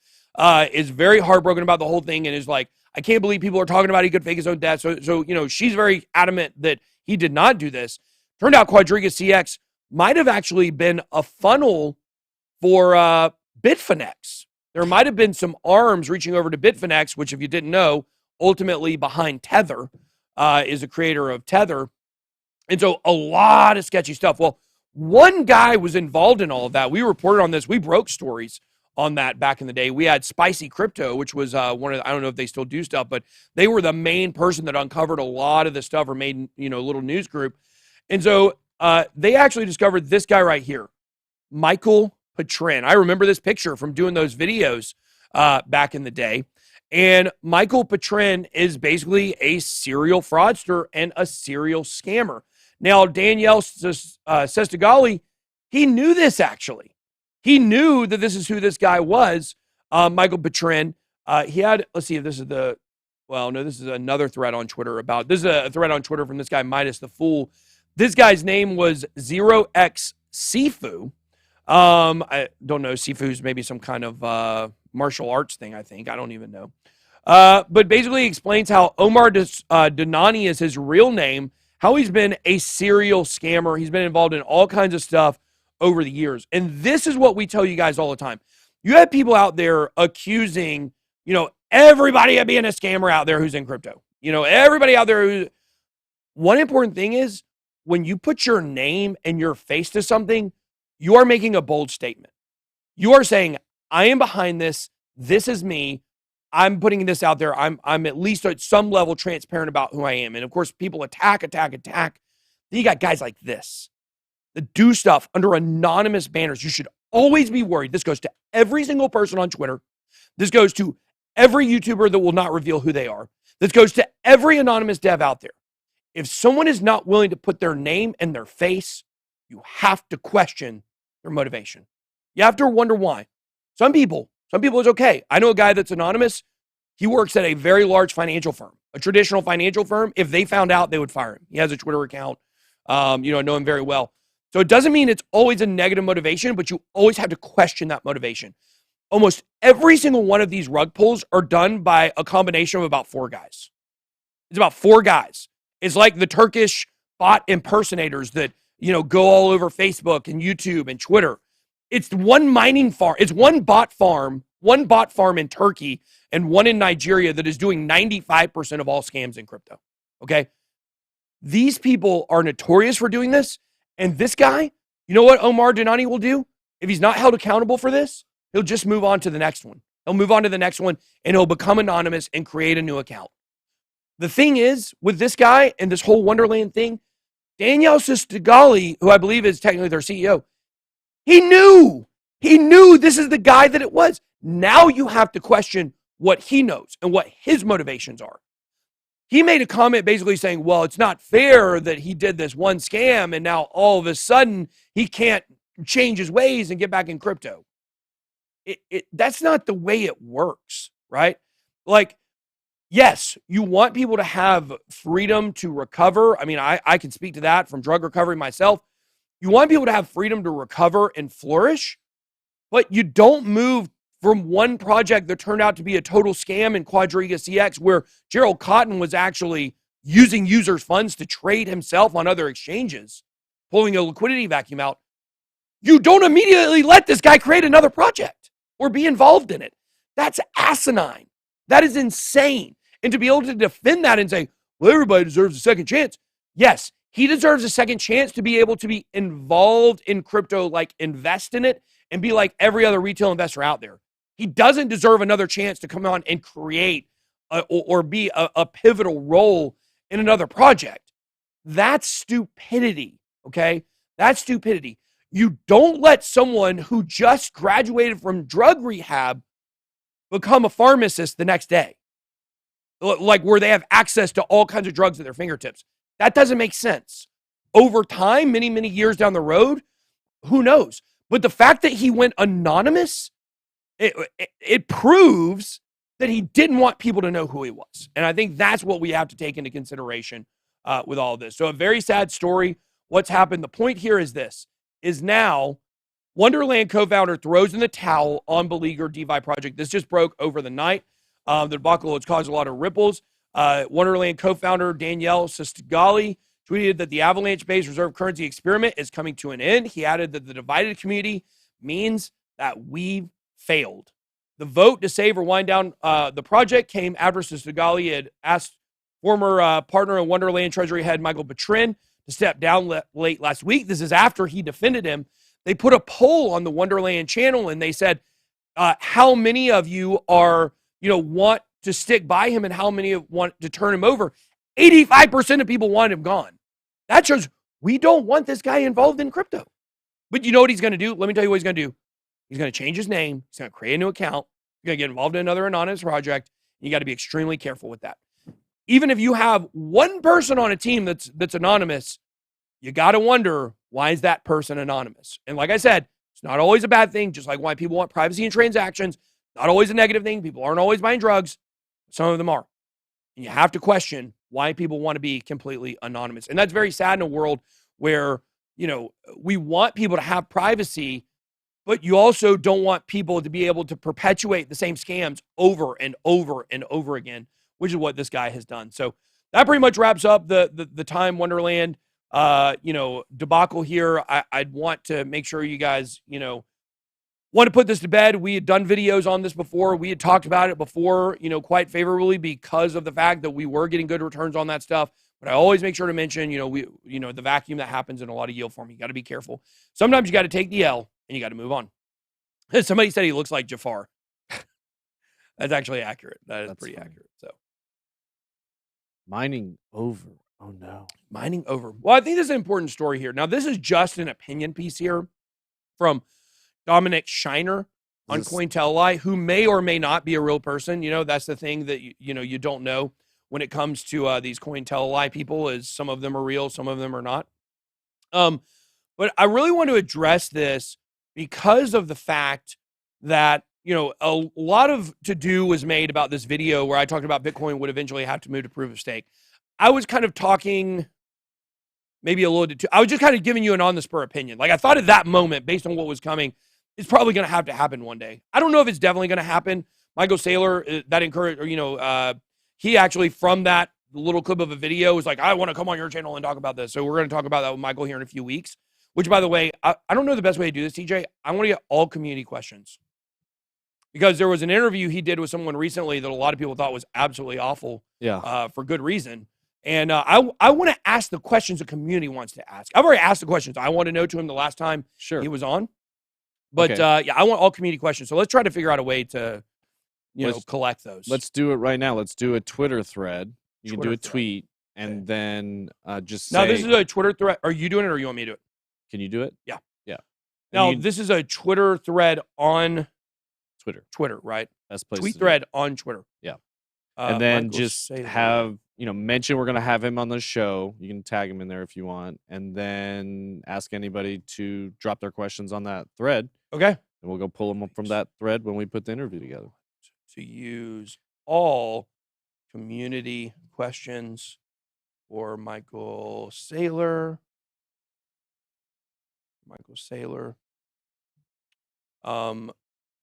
is very heartbroken about the whole thing and is like, I can't believe people are talking about he could fake his own death. So she's very adamant that he did not do this. Turned out Quadriga CX might have actually been a funnel for Bitfinex. There might have been some arms reaching over to Bitfinex, which, if you didn't know, ultimately behind Tether, is a creator of Tether. And so a lot of sketchy stuff. Well, one guy was involved in all of that. We reported on this. We broke stories on that back in the day. We had Spicy Crypto, which was one of the, I don't know if they still do stuff, but they were the main person that uncovered a lot of this stuff or made, a little news group. And so they actually discovered this guy right here, Michael Petrin. I remember this picture from doing those videos back in the day. And Michael Petrin is basically a serial fraudster and a serial scammer. Now, Danielle Sestigali, he knew this actually. He knew that this is who this guy was, Michael Petrin. He had, let's see if this is this is another thread on Twitter this is a thread on Twitter from this guy, Midas the Fool. This guy's name was 0x Sifu. I don't know. Sifu's maybe some kind of martial arts thing, I think. I don't even know. But basically explains how Omar Donani is his real name, how he's been a serial scammer. He's been involved in all kinds of stuff over the years. And this is what we tell you guys all the time. You have people out there accusing, everybody of being a scammer out there who's in crypto. Everybody out there one important thing is when you put your name and your face to something, you are making a bold statement. You are saying, I am behind this. This is me. I'm putting this out there. I'm at least at some level transparent about who I am. And of course, people attack. Then you got guys like this that do stuff under anonymous banners. You should always be worried. This goes to every single person on Twitter. This goes to every YouTuber that will not reveal who they are. This goes to every anonymous dev out there. If someone is not willing to put their name and their face, you have to question their motivation. You have to wonder why. Some people it's okay. I know a guy that's anonymous. He works at a very large financial firm, a traditional financial firm. If they found out, they would fire him. He has a Twitter account. I know him very well. So it doesn't mean it's always a negative motivation, but you always have to question that motivation. Almost every single one of these rug pulls are done by a combination of about 4 guys. It's about 4 guys. It's like the Turkish bot impersonators that, go all over Facebook and YouTube and Twitter. It's one mining farm. It's one bot farm in Turkey and one in Nigeria that is doing 95% of all scams in crypto. Okay. These people are notorious for doing this. And this guy, you know what Omar Donani will do? If he's not held accountable for this, he'll just move on to the next one. He'll move on to the next one and he'll become anonymous and create a new account. The thing is, with this guy and this whole Wonderland thing, Danielle Sestigali, who I believe is technically their CEO, he knew this is the guy that it was. Now you have to question what he knows and what his motivations are. He made a comment basically saying, well, it's not fair that he did this one scam and now all of a sudden he can't change his ways and get back in crypto. That's not the way it works, right? Like, yes, you want people to have freedom to recover. I mean, I can speak to that from drug recovery myself. You want people to have freedom to recover and flourish, but you don't move from one project that turned out to be a total scam in Quadriga CX, where Gerald Cotton was actually using users' funds to trade himself on other exchanges, pulling a liquidity vacuum out. You don't immediately let this guy create another project or be involved in it. That's asinine. That is insane. And to be able to defend that and say, well, everybody deserves a second chance. Yes, he deserves a second chance to be able to be involved in crypto, like invest in it and be like every other retail investor out there. He doesn't deserve another chance to come on and create or be a pivotal role in another project. That's stupidity, okay? That's stupidity. You don't let someone who just graduated from drug rehab become a pharmacist the next day, like where they have access to all kinds of drugs at their fingertips. That doesn't make sense. Over time, many, many years down the road, who knows? But the fact that he went anonymous, it proves that he didn't want people to know who he was. And I think that's what we have to take into consideration with all of this. So a very sad story. What's happened? The point here is this, is now Wonderland co-founder throws in the towel on Beleaguered DeFi project. This just broke over the night. The debacle has caused a lot of ripples. Wonderland co-founder Danielle Sestigali, tweeted that the Avalanche-based reserve currency experiment is coming to an end. He added that the divided community means that we've failed. The vote to save or wind down the project came after Sistogali had asked former partner in Wonderland Treasury head Michael Petrin to step down late last week. This is after he defended him. They put a poll on the Wonderland channel, and they said, how many of you are, want to stick by him and how many want to turn him over? 85% of people want him gone. That shows we don't want this guy involved in crypto. But you know what he's going to do? Let me tell you what he's going to do. He's going to change his name. He's going to create a new account. He's going to get involved in another anonymous project. You got to be extremely careful with that. Even if you have one person on a team that's anonymous, you got to wonder, why is that person anonymous? And like I said, it's not always a bad thing, just like why people want privacy in transactions. Not always a negative thing. People aren't always buying drugs. Some of them are. And you have to question why people want to be completely anonymous. And that's very sad in a world where, we want people to have privacy, but you also don't want people to be able to perpetuate the same scams over and over and over again, which is what this guy has done. So that pretty much wraps up the Time Wonderland, debacle here. I'd want to make sure you guys, want to put this to bed. We had done videos on this before. We had talked about it before, quite favorably because of the fact that we were getting good returns on that stuff. But I always make sure to mention, the vacuum that happens in a lot of yield form. You got to be careful. Sometimes you got to take the L and you got to move on. Somebody said he looks like Jafar. That's actually accurate. That's pretty funny. Accurate. So mining over. Oh no. Mining over. Well, I think this is an important story here. Now, this is just an opinion piece here from Dominic Shiner on Cointelegraph, who may or may not be a real person. That's the thing that you don't know when it comes to these Cointelegraph people, is some of them are real, some of them are not. But I really want to address this because of the fact that a lot of to-do was made about this video where I talked about Bitcoin would eventually have to move to proof of stake. I was kind of talking maybe a little bit too, I was just kind of giving you an on-the-spur opinion. Like, I thought at that moment, based on what was coming, it's probably going to have to happen one day. I don't know if it's definitely going to happen. Michael Saylor, that encouraged, he actually, from that little clip of a video, was like, I want to come on your channel and talk about this. So we're going to talk about that with Michael here in a few weeks, which, by the way, I don't know the best way to do this, TJ. I want to get all community questions, because there was an interview he did with someone recently that a lot of people thought was absolutely awful, for good reason. And I want to ask the questions the community wants to ask. I've already asked the questions I want to know to him the last time he was on. But, I want all community questions. So let's try to figure out a way to, collect those. Let's do it right now. Let's do a Twitter thread. You can do a tweet, and then just say... Now, this is a Twitter thread. Are you doing it, or you want me to do it? Can you do it? Yeah. Yeah. Now, this is a Twitter thread on... Twitter, right? Best place. Tweet thread on Twitter. Yeah. And then just have... mention we're going to have him on the show. You can tag him in there if you want. And then ask anybody to drop their questions on that thread. Okay. And we'll go pull them up from that thread when we put the interview together. To use all community questions for Michael Saylor.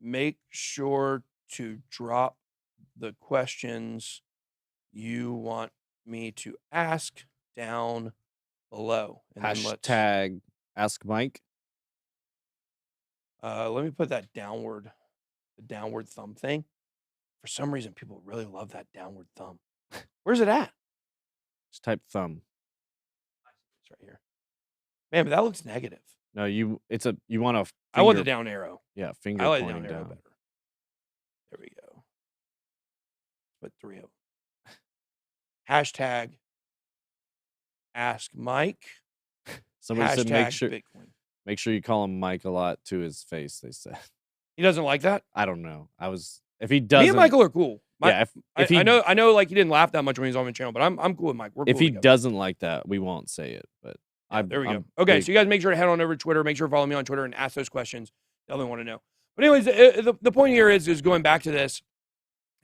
Make sure to drop the questions you want me to ask down below. And hashtag ask Mike. Let me put that the downward thumb thing. For some reason, people really love that downward thumb. Where's it at? Just type thumb. It's right here. Man, but that looks negative. No, you want a finger. I want the down arrow. Yeah, finger I like pointing the down arrow down. better. There we go. Put 3 of them. Hashtag ask Mike. Somebody said Hashtag Bitcoin. make sure you call him Mike a lot to his face, they said. He doesn't like that? I don't know. If he doesn't, me and Michael are cool. If he, I know like he didn't laugh that much when he was on my channel, but I'm cool with Mike. We're cool if he together. doesn't like that, we won't say it. But there we go. Okay, so you guys make sure to head on over to Twitter. Make sure to follow me on Twitter and ask those questions. Definitely want to know. But anyways, the point here is going back to this,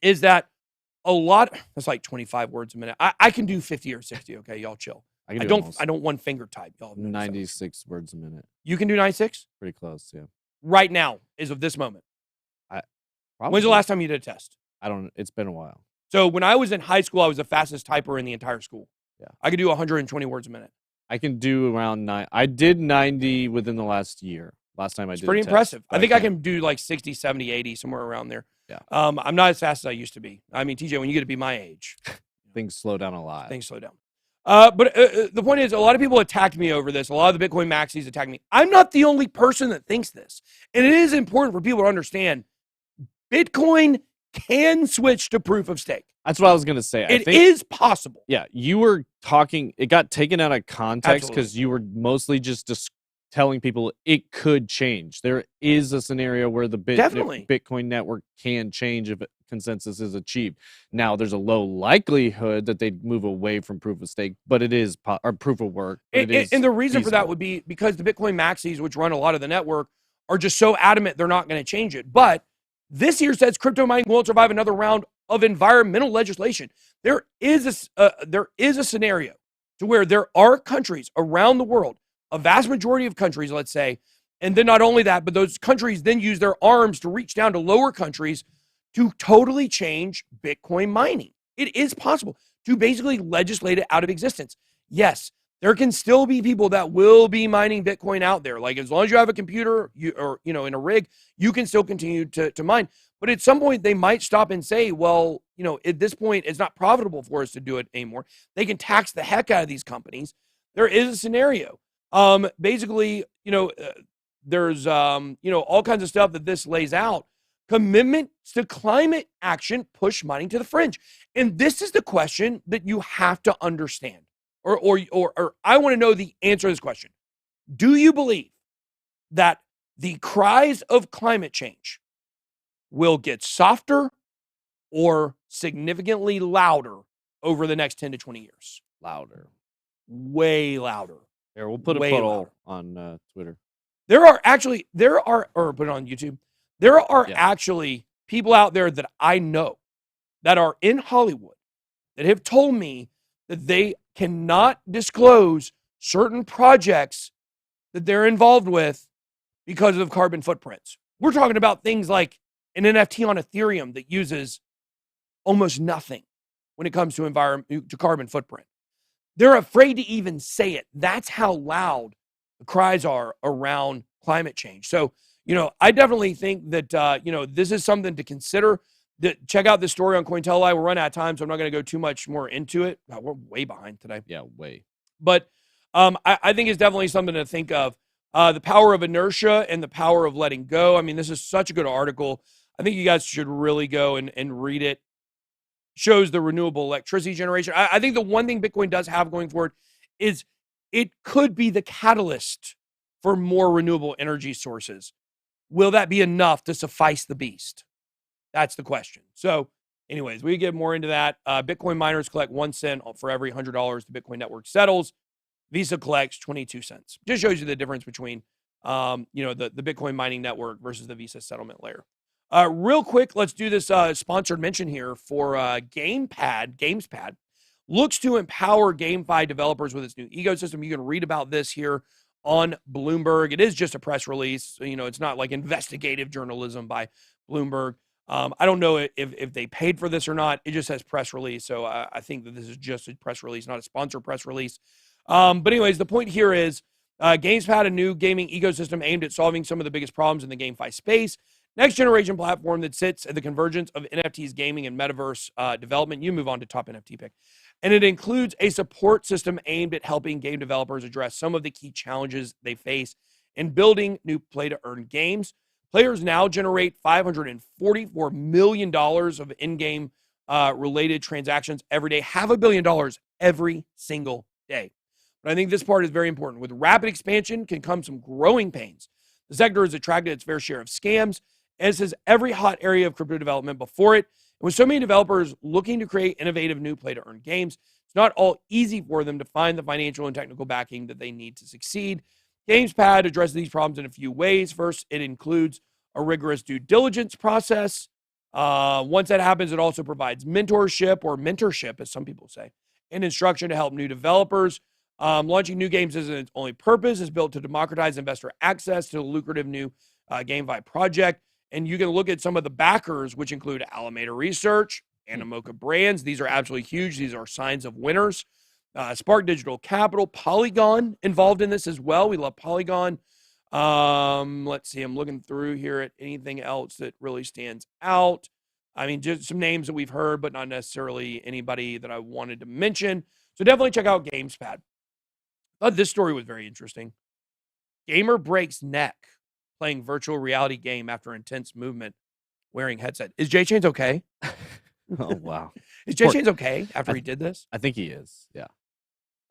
is that a lot. That's like 25 words a minute. I can do 50 or 60. Okay, y'all chill. I don't one finger type. Y'all 96 words a minute. You can do 96. Pretty close, yeah. Right now, as of this moment. Probably. When's the last time you did a test? It's been a while. So when I was in high school, I was the fastest typer in the entire school. Yeah. I could do 120 words a minute. I can do around 9. I did 90 within the last year. Last time I did. It's pretty a test, impressive. but I think I can do like 60, 70, 80, somewhere around there. Yeah. I'm not as fast as I used to be. I mean, TJ, when you get to be my age, Things slow down a lot. things slow down. But the point is, a lot of people attacked me over this. A lot of the Bitcoin maxis attacked me. I'm not the only person that thinks this. And it is important for people to understand Bitcoin can switch to proof of stake. That's what I was gonna say. It is possible. Yeah, you were talking. It got taken out of context Absolutely. because you were mostly just telling people it could change. There is a scenario where the Definitely. Bitcoin network can change if consensus is achieved. Now, there's a low likelihood that they'd move away from proof of stake, but it is or proof of work. But And the reason for that feasible. would be because the Bitcoin maxis, which run a lot of the network, are just so adamant they're not going to change it. But this year says crypto mining won't survive another round of environmental legislation. There is a scenario to where there are countries around the world, a vast majority of countries, let's say, and then not only that, but those countries then use their arms to reach down to lower countries to totally change Bitcoin mining. It is possible to basically legislate it out of existence. Yes, there can still be people that will be mining Bitcoin out there. Like as long as you have a computer or in a rig, you can still continue to mine. But at some point they might stop and say, well, at this point it's not profitable for us to do it anymore. They can tax the heck out of these companies. There is a scenario. Basically, there's all kinds of stuff that this lays out. Commitments to climate action push mining to the fringe. And this is the question that you have to understand. Or I want to know the answer to this question. Do you believe that the cries of climate change will get softer or significantly louder over the next 10 to 20 years? Louder. Way louder. Here, we'll put a Way poll louder. on Twitter. Or put it on YouTube. There are Yeah. actually people out there that I know that are in Hollywood that have told me that they cannot disclose certain projects that they're involved with because of carbon footprints. We're talking about things like an NFT on Ethereum that uses almost nothing when it comes to carbon footprint. They're afraid to even say it. That's how loud the cries are around climate change. So, I definitely think that, this is something to consider. Check out this story on Cointelegraph. We're running out of time, so I'm not going to go too much more into it. God, we're way behind today. Yeah, way. But I think it's definitely something to think of. The power of inertia and the power of letting go. I mean, this is such a good article. I think you guys should really go and read it. Shows the renewable electricity generation. I think the one thing Bitcoin does have going forward is it could be the catalyst for more renewable energy sources. Will that be enough to suffice the beast? That's the question. So anyways, we get more into that. Bitcoin miners collect 1 cent for every $100 the Bitcoin network settles. Visa collects 22 cents. Just shows you the difference between, the Bitcoin mining network versus the Visa settlement layer. Real quick, let's do this sponsored mention here for GamesPad. Looks to empower GameFi developers with its new ecosystem. You can read about this here on Bloomberg. It is just a press release. It's not like investigative journalism by Bloomberg. I don't know if they paid for this or not. It just says press release. So I think that this is just a press release, not a sponsored press release. But anyways, the point here is GamesPad, a new gaming ecosystem aimed at solving some of the biggest problems in the GameFi space. Next generation platform that sits at the convergence of NFTs, gaming, and metaverse development. You move on to top NFT pick. And it includes a support system aimed at helping game developers address some of the key challenges they face in building new play-to-earn games. Players now generate $544 million of in-game related transactions every day, $500 million every single day. But I think this part is very important. With rapid expansion can come some growing pains. The sector has attracted its fair share of scams, as has every hot area of crypto development before it. And with so many developers looking to create innovative new play-to-earn games, it's not all easy for them to find the financial and technical backing that they need to succeed. GamesPad addresses these problems in a few ways. First, it includes a rigorous due diligence process. Once that happens, it also provides mentorship, as some people say, and instruction to help new developers. Launching new games isn't its only purpose. It's built to democratize investor access to a lucrative new GameFi project. And you can look at some of the backers, which include Alameda Research, Animoca Brands. These are absolutely huge. These are signs of winners. Spark Digital Capital, Polygon involved in this as well. We love Polygon. Let's see. I'm looking through here at anything else that really stands out. I mean, just some names that we've heard, but not necessarily anybody that I wanted to mention. So definitely check out GamesPad. I thought this story was very interesting. Gamer breaks neck playing virtual reality game after intense movement wearing headset. Is Jay Chains okay? Oh, wow. Is Jay Chains okay after he did this? I think he is. Yeah.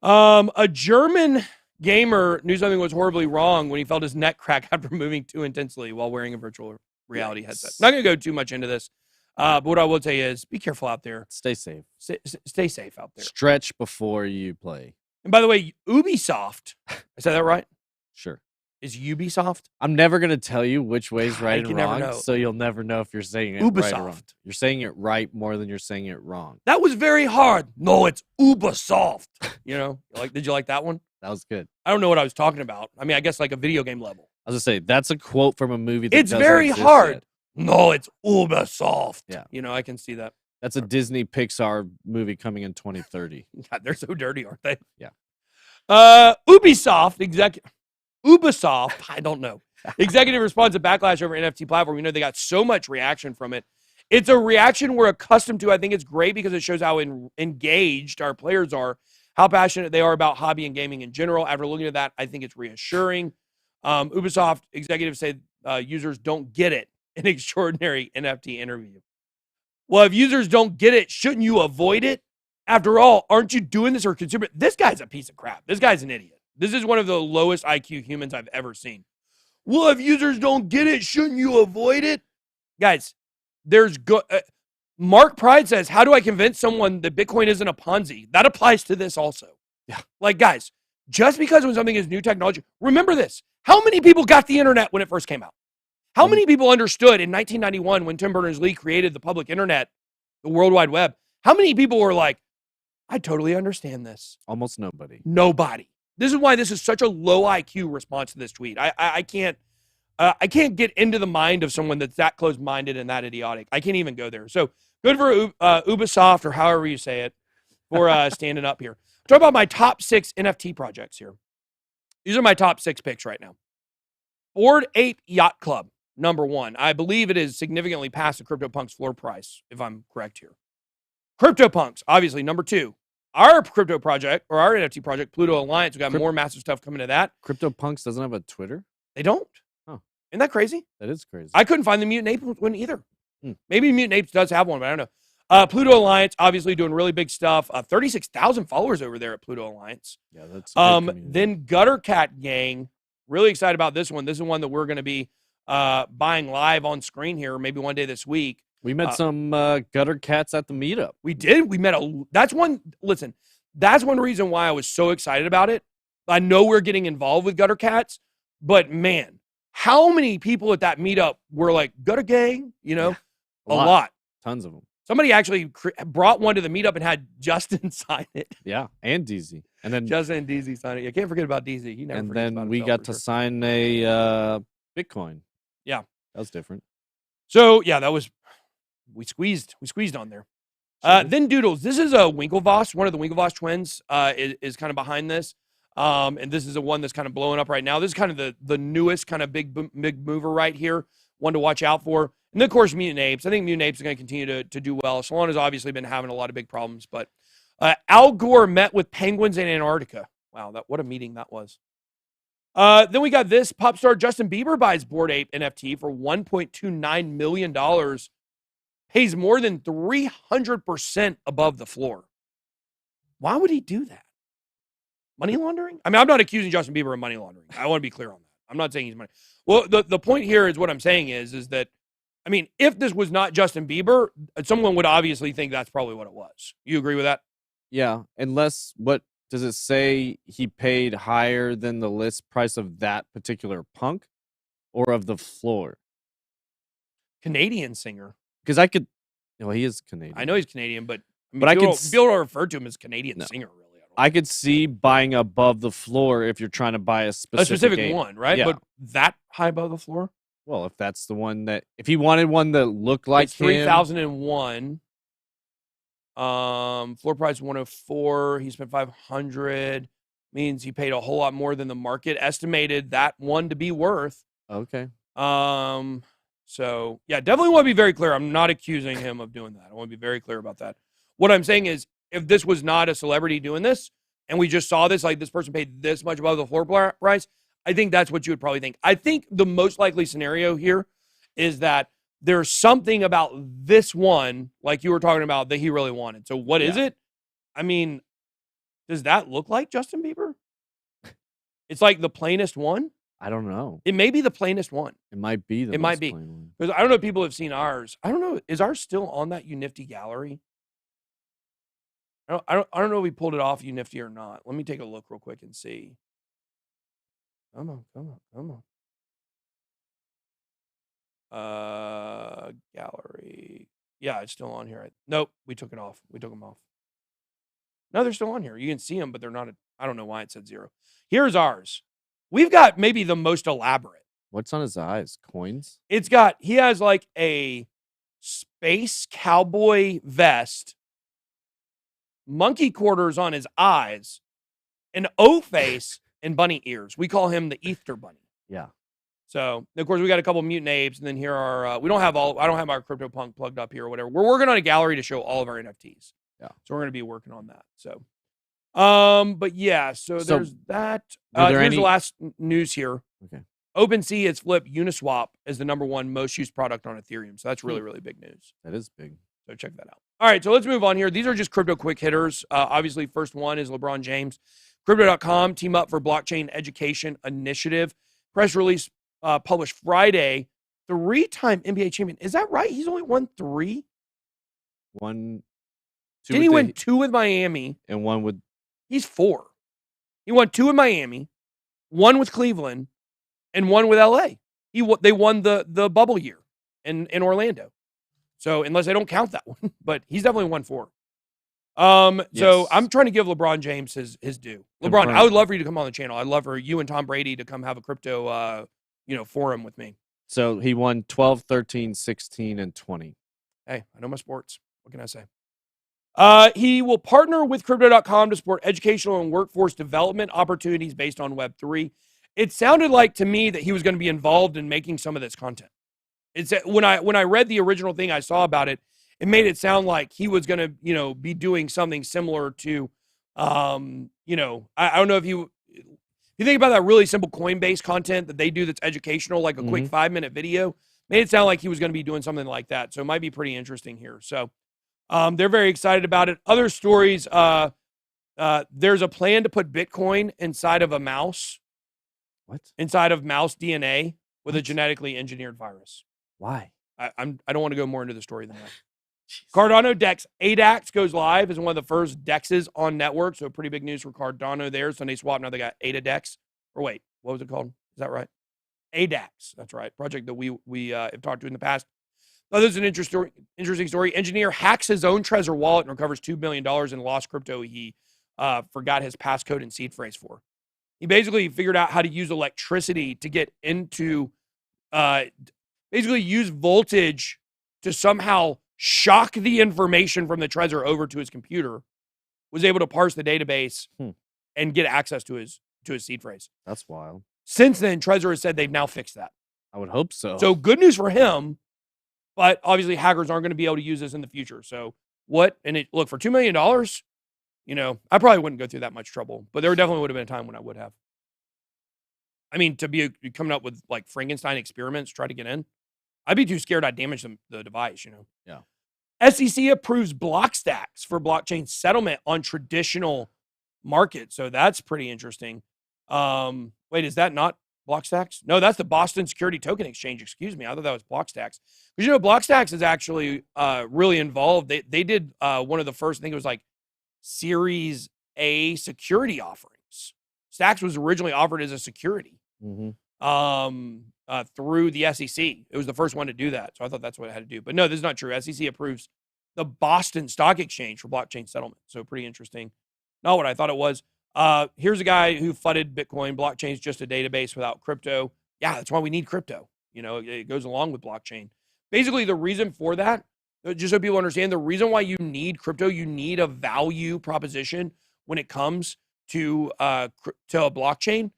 A German gamer knew something was horribly wrong when he felt his neck crack after moving too intensely while wearing a virtual reality headset. Not going to go too much into this, but what I will tell you is be careful out there. Stay safe. Stay safe out there. Stretch before you play. And by the way, Ubisoft, I said that right? Sure. Is Ubisoft? I'm never going to tell you which way is right and wrong, know. so you'll never know if you're saying it Ubisoft. right or wrong. You're saying it right more than you're saying it wrong. That was very hard. No, it's Ubisoft. You know, did you like that one? That was good. I don't know what I was talking about. I mean, I guess like a video game level. I was going to say, that's a quote from a movie that It's doesn't very exist hard. yet. No, it's Ubisoft. Yeah. You know, I can see that. That's a Disney Pixar movie coming in 2030. God, they're so dirty, aren't they? Yeah. Ubisoft, I don't know. Executive response to backlash over NFT platform. You know, they got so much reaction from it. It's a reaction we're accustomed to. I think it's great because it shows how engaged our players are, how passionate they are about hobby and gaming in general. After looking at that, I think it's reassuring. Ubisoft executives say users don't get it. An extraordinary NFT interview. Well, if users don't get it, shouldn't you avoid it? After all, aren't you doing this or consumer? This guy's a piece of crap. This guy's an idiot. This is one of the lowest IQ humans I've ever seen. Well, if users don't get it, shouldn't you avoid it? Guys, Mark Pride says, how do I convince someone that Bitcoin isn't a Ponzi? That applies to this also. Yeah. Like, guys, just because when something is new technology, remember this. How many people got the internet when it first came out? How many people understood in 1991 when Tim Berners-Lee created the public internet, the World Wide Web? How many people were like, I totally understand this? Almost nobody. Nobody. This is why this is such a low IQ response to this tweet. I can't get into the mind of someone that's that close-minded and that idiotic. I can't even go there. So good for Ubisoft, or however you say it, for standing up here. Talk about my top 6 NFT projects here. These are my top 6 picks right now. Bored Ape Yacht Club, number 1. I believe it is significantly past the CryptoPunks floor price, if I'm correct here. CryptoPunks, obviously, number 2. Our crypto project, or our NFT project, Pluto Alliance, we got more massive stuff coming to that. CryptoPunks doesn't have a Twitter? They don't. Oh. Isn't that crazy? That is crazy. I couldn't find the Mutant Ape one either. Maybe Mutant Apes does have one, but I don't know. Pluto Alliance, obviously doing really big stuff. 36,000 followers over there at Pluto Alliance. Yeah, that's a big community. Then Gutter Cat Gang, really excited about this one. This is one that we're going to be buying live on screen here, maybe one day this week. We met some gutter cats at the meetup. We did. We met that's one reason why I was so excited about it. I know we're getting involved with Gutter Cats, but man, how many people at that meetup were like, Gutter Gang? You know, Yeah, a lot. Tons of them. Somebody actually brought one to the meetup and had Justin sign it. Yeah, and DZ. And then Justin and DZ sign it. You can't forget about DZ. He never and forgets then about we himself, got for to sure. sign a Bitcoin. Yeah. That was different. So yeah, we squeezed on there. Then Doodles. This is a Winklevoss. One of the Winklevoss twins is kind of behind this. And this is the one that's kind of blowing up right now. This is kind of the newest kind of big mover right here. One to watch out for. And then, of course, Mutant Apes. I think Mutant Apes are going to continue to do well. Solana's obviously been having a lot of big problems. But Al Gore met with penguins in Antarctica. Wow, what a meeting that was. Then we got this. Pop star Justin Bieber buys Bored Ape NFT for $1.29 million. Pays more than 300% above the floor. Why would he do that? Money laundering? I mean, I'm not accusing Justin Bieber of money laundering. I want to be clear on that. I'm not saying he's money. Well, the point here is what I'm saying is that, I mean, if this was not Justin Bieber, someone would obviously think that's probably what it was. You agree with that? Yeah, unless, what does it say, he paid higher than the list price of that particular punk or of the floor? Canadian singer. Because I could, well, he is Canadian. I know he's Canadian, but I people could don't refer to him as Canadian singer, really. I could see buying above the floor if you're trying to buy a specific game. One, right? Yeah. But that high above the floor? Well, if that's the one that, if he wanted one that looked like it's 3001. Floor price 104. He spent 500. Means he paid a whole lot more than the market estimated that one to be worth. Okay. So yeah, definitely want to be very clear. I'm not accusing him of doing that. I want to be very clear about that. What I'm saying is, if this was not a celebrity doing this, and we just saw this, like this person paid this much above the floor price, I think that's what you would probably think. I think the most likely scenario here is that there's something about this one, like you were talking about, that he really wanted. So what is it? I mean, does that look like Justin Bieber? It's like the plainest one. I don't know. It may be the plainest one. It might be the It might be. plain one. Because I don't know if people have seen ours. I don't know. Is ours still on that Unifty gallery? I don't know if we pulled it off Unifty or not. Let me take a look real quick and see. Come on. Gallery. Yeah, it's still on here. Nope, we took it off. We took them off. No, they're still on here. You can see them, but they're not. I don't know why it said 0. Here's ours. We've got maybe the most elaborate. What's on his eyes? Coins? He has like a space cowboy vest, monkey quarters on his eyes, an O face, and bunny ears. We call him the Easter Bunny. Yeah. So, of course, we got a couple mutant apes, and then here are, I don't have our CryptoPunk plugged up here or whatever. We're working on a gallery to show all of our NFTs. Yeah. So we're going to be working on that. So, but yeah, so there's that. Here's the last news here. Okay. OpenSea has flipped Uniswap as the #1 most used product on Ethereum. So that's really, really big news. That is big. So check that out. All right, so let's move on here. These are just crypto quick hitters. Obviously, first one is LeBron James. Crypto.com team up for blockchain education initiative. Press release published Friday. 3-time NBA champion. Is that right? He's only won 3? 1, 2. Didn't he win 2 with Miami? And 1 with... He's 4. He won 2 in Miami, 1 with Cleveland, and 1 with LA. They won the bubble year in Orlando. So unless I don't count that one, but he's definitely won 4. So I'm trying to give LeBron James his due. LeBron, I would love for you to come on the channel. I'd love for you and Tom Brady to come have a crypto forum with me. So he won 12, 13, 16, and 20. Hey, I know my sports. What can I say? He will partner with Crypto.com to support educational and workforce development opportunities based on Web3. It sounded like to me that he was going to be involved in making some of this content. It's when I read the original thing I saw about it, it made it sound like he was going to, be doing something similar to, I don't know if you think about that really simple Coinbase content that they do that's educational, like a quick 5-minute video, made it sound like he was going to be doing something like that. So it might be pretty interesting here. So they're very excited about it. Other stories, there's a plan to put Bitcoin inside of a mouse. What? Inside of mouse DNA with a genetically engineered virus. Why? I don't want to go more into the story than that. Cardano DEX ADAX goes live as one of the first DEXs on network. So pretty big news for Cardano there. Sunday Swap, now they got ADAX. Or wait, what was it called? Is that right? ADAX. That's right. Project that we have talked to in the past. Oh, this is an interesting story. Engineer hacks his own Trezor wallet and recovers $2 million in lost crypto he forgot his passcode and seed phrase for. He basically figured out how to use electricity to get into, basically use voltage to somehow shock the information from the Trezor over to his computer, was able to parse the database and get access to his seed phrase. That's wild. Since then, Trezor has said they've now fixed that. I would hope so. So good news for him, but obviously hackers aren't going to be able to use this in the future. So look, for $2 million, I probably wouldn't go through that much trouble, but there definitely would have been a time when I would have. I mean, to be coming up with like Frankenstein experiments, try to get in, I'd be too scared I'd damage the device, Yeah. SEC approves block stacks for blockchain settlement on traditional markets. So that's pretty interesting. Wait, is that not Blockstacks? No, that's the Boston Security Token Exchange. Excuse me. I thought that was Blockstacks. Because, Blockstacks is actually really involved. They did one of the first, I think it was like Series A security offerings. Stacks was originally offered as a security through the SEC. It was the first one to do that. So I thought that's what it had to do. But no, this is not true. SEC approves the Boston Stock Exchange for blockchain settlement. So pretty interesting. Not what I thought it was. Here's a guy who flooded Bitcoin. Blockchain is just a database without crypto. Yeah, that's why we need crypto. It goes along with blockchain. Basically, the reason for that just so people understand, the reason why you need crypto, you need a value proposition when it comes to a blockchain,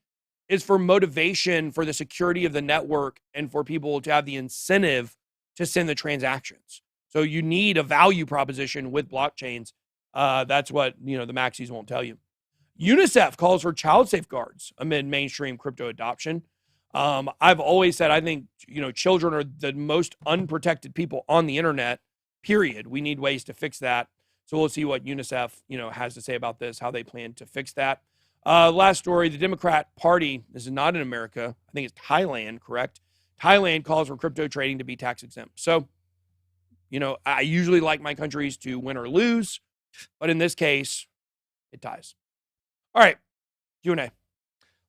is for motivation, for the security of the network, and for people to have the incentive to send the transactions. So you need a value proposition with blockchains. That's what, the maxis won't tell you. UNICEF calls for child safeguards amid mainstream crypto adoption. I've always said, I think, children are the most unprotected people on the internet, period. We need ways to fix that. So we'll see what UNICEF, has to say about this, how they plan to fix that. Last story, the Democrat Party, this is not in America, I think it's Thailand, correct? Thailand calls for crypto trading to be tax exempt. So, I usually like my countries to win or lose, but in this case, it ties. All right, Q&A.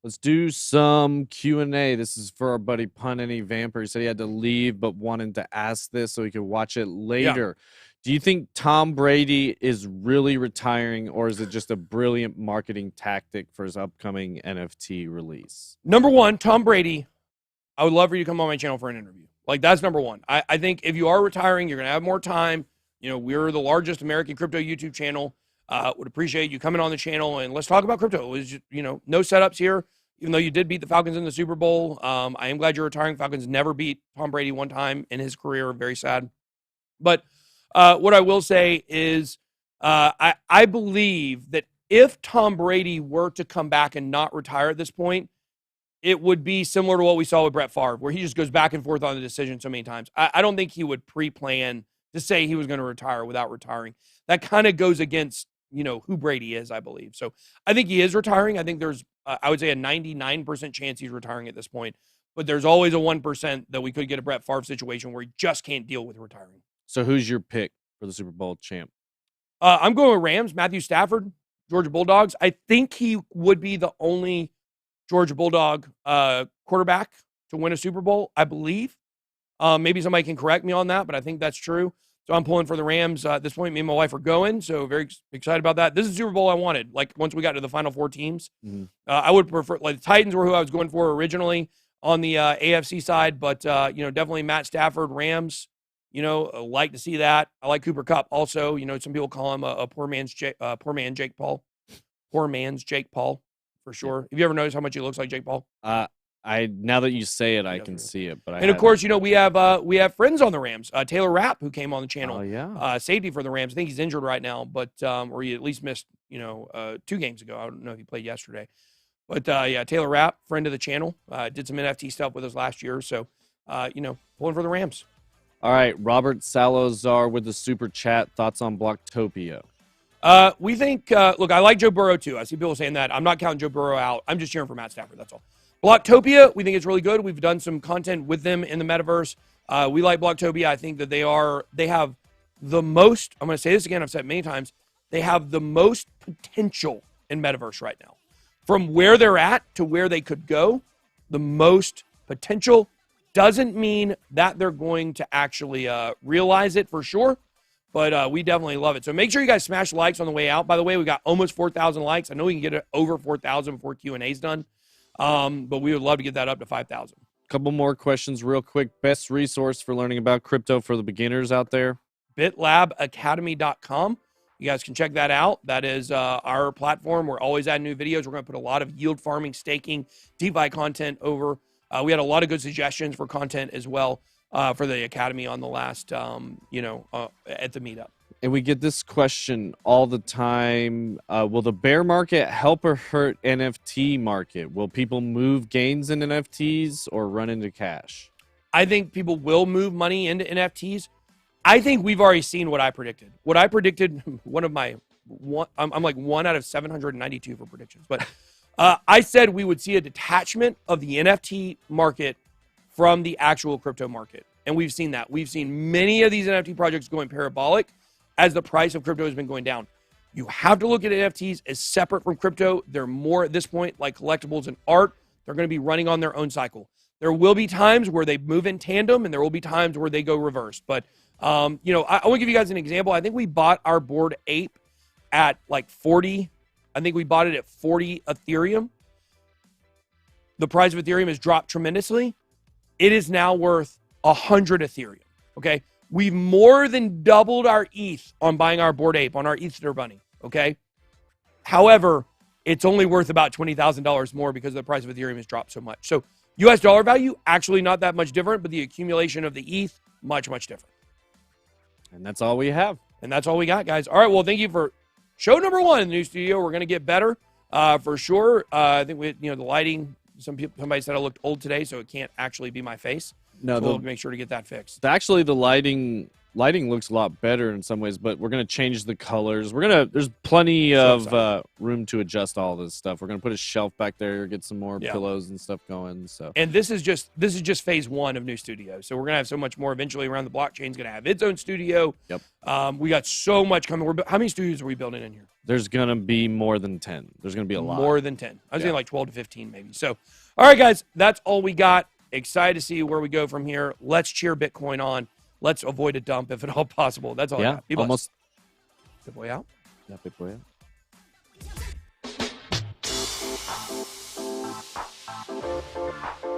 Let's do some Q&A. This is for our buddy Pun Any Vamper. He said he had to leave, but wanted to ask this so he could watch it later. Yeah. Do you think Tom Brady is really retiring, or is it just a brilliant marketing tactic for his upcoming NFT release? Number one, Tom Brady, I would love for you to come on my channel for an interview. Like, that's number one. I think if you are retiring, you're going to have more time. We're the largest American crypto YouTube channel. Would appreciate you coming on the channel and let's talk about crypto. It was, no setups here, even though you did beat the Falcons in the Super Bowl. I am glad you're retiring. Falcons never beat Tom Brady one time in his career. Very sad. But what I will say is I believe that if Tom Brady were to come back and not retire at this point, it would be similar to what we saw with Brett Favre, where he just goes back and forth on the decision so many times. I don't think he would pre-plan to say he was going to retire without retiring. That kind of goes against, who Brady is, I believe. So I think he is retiring. I think there's, I would say, a 99% chance he's retiring at this point. But there's always a 1% that we could get a Brett Favre situation where he just can't deal with retiring. So who's your pick for the Super Bowl champ? I'm going with Rams, Matthew Stafford, Georgia Bulldogs. I think he would be the only Georgia Bulldog quarterback to win a Super Bowl, I believe. Maybe somebody can correct me on that, but I think that's true. So I'm pulling for the Rams. At this point, me and my wife are going, so very excited about that. This is the Super Bowl I wanted. Like, once we got to the final four teams, I would prefer, like, the Titans were who I was going for originally on the AFC side, but, definitely Matt Stafford, Rams, like to see that. I like Cooper Kupp also. Some people call him a poor man's Jake Paul. Poor man's Jake Paul, for sure. Have you ever noticed how much he looks like Jake Paul? Now that you say it, I can see it. But of course, we have friends on the Rams. Taylor Rapp, who came on the channel. Oh yeah. Safety for the Rams. I think he's injured right now, but or he at least missed 2 games ago. I don't know if he played yesterday, but Taylor Rapp, friend of the channel, did some NFT stuff with us last year. So pulling for the Rams. All right, Robert Salazar with the super chat. Thoughts on Blocktopia? We think. Look, I like Joe Burrow too. I see people saying that. I'm not counting Joe Burrow out. I'm just cheering for Matt Stafford. That's all. Blocktopia, we think it's really good. We've done some content with them in the metaverse. We like Blocktopia. I think that they have the most, I'm going to say this again, I've said it many times, they have the most potential in metaverse right now. From where they're at to where they could go, the most potential doesn't mean that they're going to actually realize it for sure, but we definitely love it. So make sure you guys smash likes on the way out. By the way, we got almost 4,000 likes. I know we can get it over 4,000 before Q&A's done. But we would love to get that up to 5,000. Couple more questions real quick. Best resource for learning about crypto for the beginners out there? bitlabacademy.com. You guys can check that out. That is our platform. We're always adding new videos. We're going to put a lot of yield farming, staking, DeFi content over. We had a lot of good suggestions for content as well for the Academy on the last, at the meetup. And we get this question all the time. Will the bear market help or hurt NFT market? Will people move gains in NFTs or run into cash? I think people will move money into NFTs. I think we've already seen what I predicted. What I predicted, I'm like 1 out of 792 for predictions. But I said we would see a detachment of the NFT market from the actual crypto market. And we've seen that. We've seen many of these NFT projects going parabolic as the price of crypto has been going down. You have to look at NFTs as separate from crypto. They're more at this point like collectibles and art. They're going to be running on their own cycle. There will be times where they move in tandem and there will be times where they go reverse. But, I want to give you guys an example. I think we bought our Bored Ape at like 40. I think we bought it at 40 Ethereum. The price of Ethereum has dropped tremendously. It is now worth 100 Ethereum. Okay. We've more than doubled our ETH on buying our Bored Ape, on our Ether Bunny, okay? However, it's only worth about $20,000 more because the price of Ethereum has dropped so much. So US dollar value, actually not that much different, but the accumulation of the ETH, much, much different. And that's all we have. And that's all we got, guys. All right, well, thank you for show number 1 in the new studio. We're going to get better for sure. I think the lighting, somebody said I looked old today, so it can't actually be my face. No, so we'll make sure to get that fixed. Actually, the lighting looks a lot better in some ways, but we're gonna change the colors. There's plenty of room to adjust all this stuff. We're gonna put a shelf back there, get some more pillows and stuff going. So, and this is just phase 1 of new studio. So we're gonna have so much more eventually around. The blockchain's gonna have its own studio. Yep. We got so much coming. How many studios are we building in here? There's gonna be more than 10. There's gonna be a lot. More than 10. I was saying like 12 to 15 maybe. So, all right, guys, that's all we got. Excited to see where we go from here. Let's cheer Bitcoin on. Let's avoid a dump if at all possible. That's all I got. Almost. BitBoy out. Yeah, BitBoy out.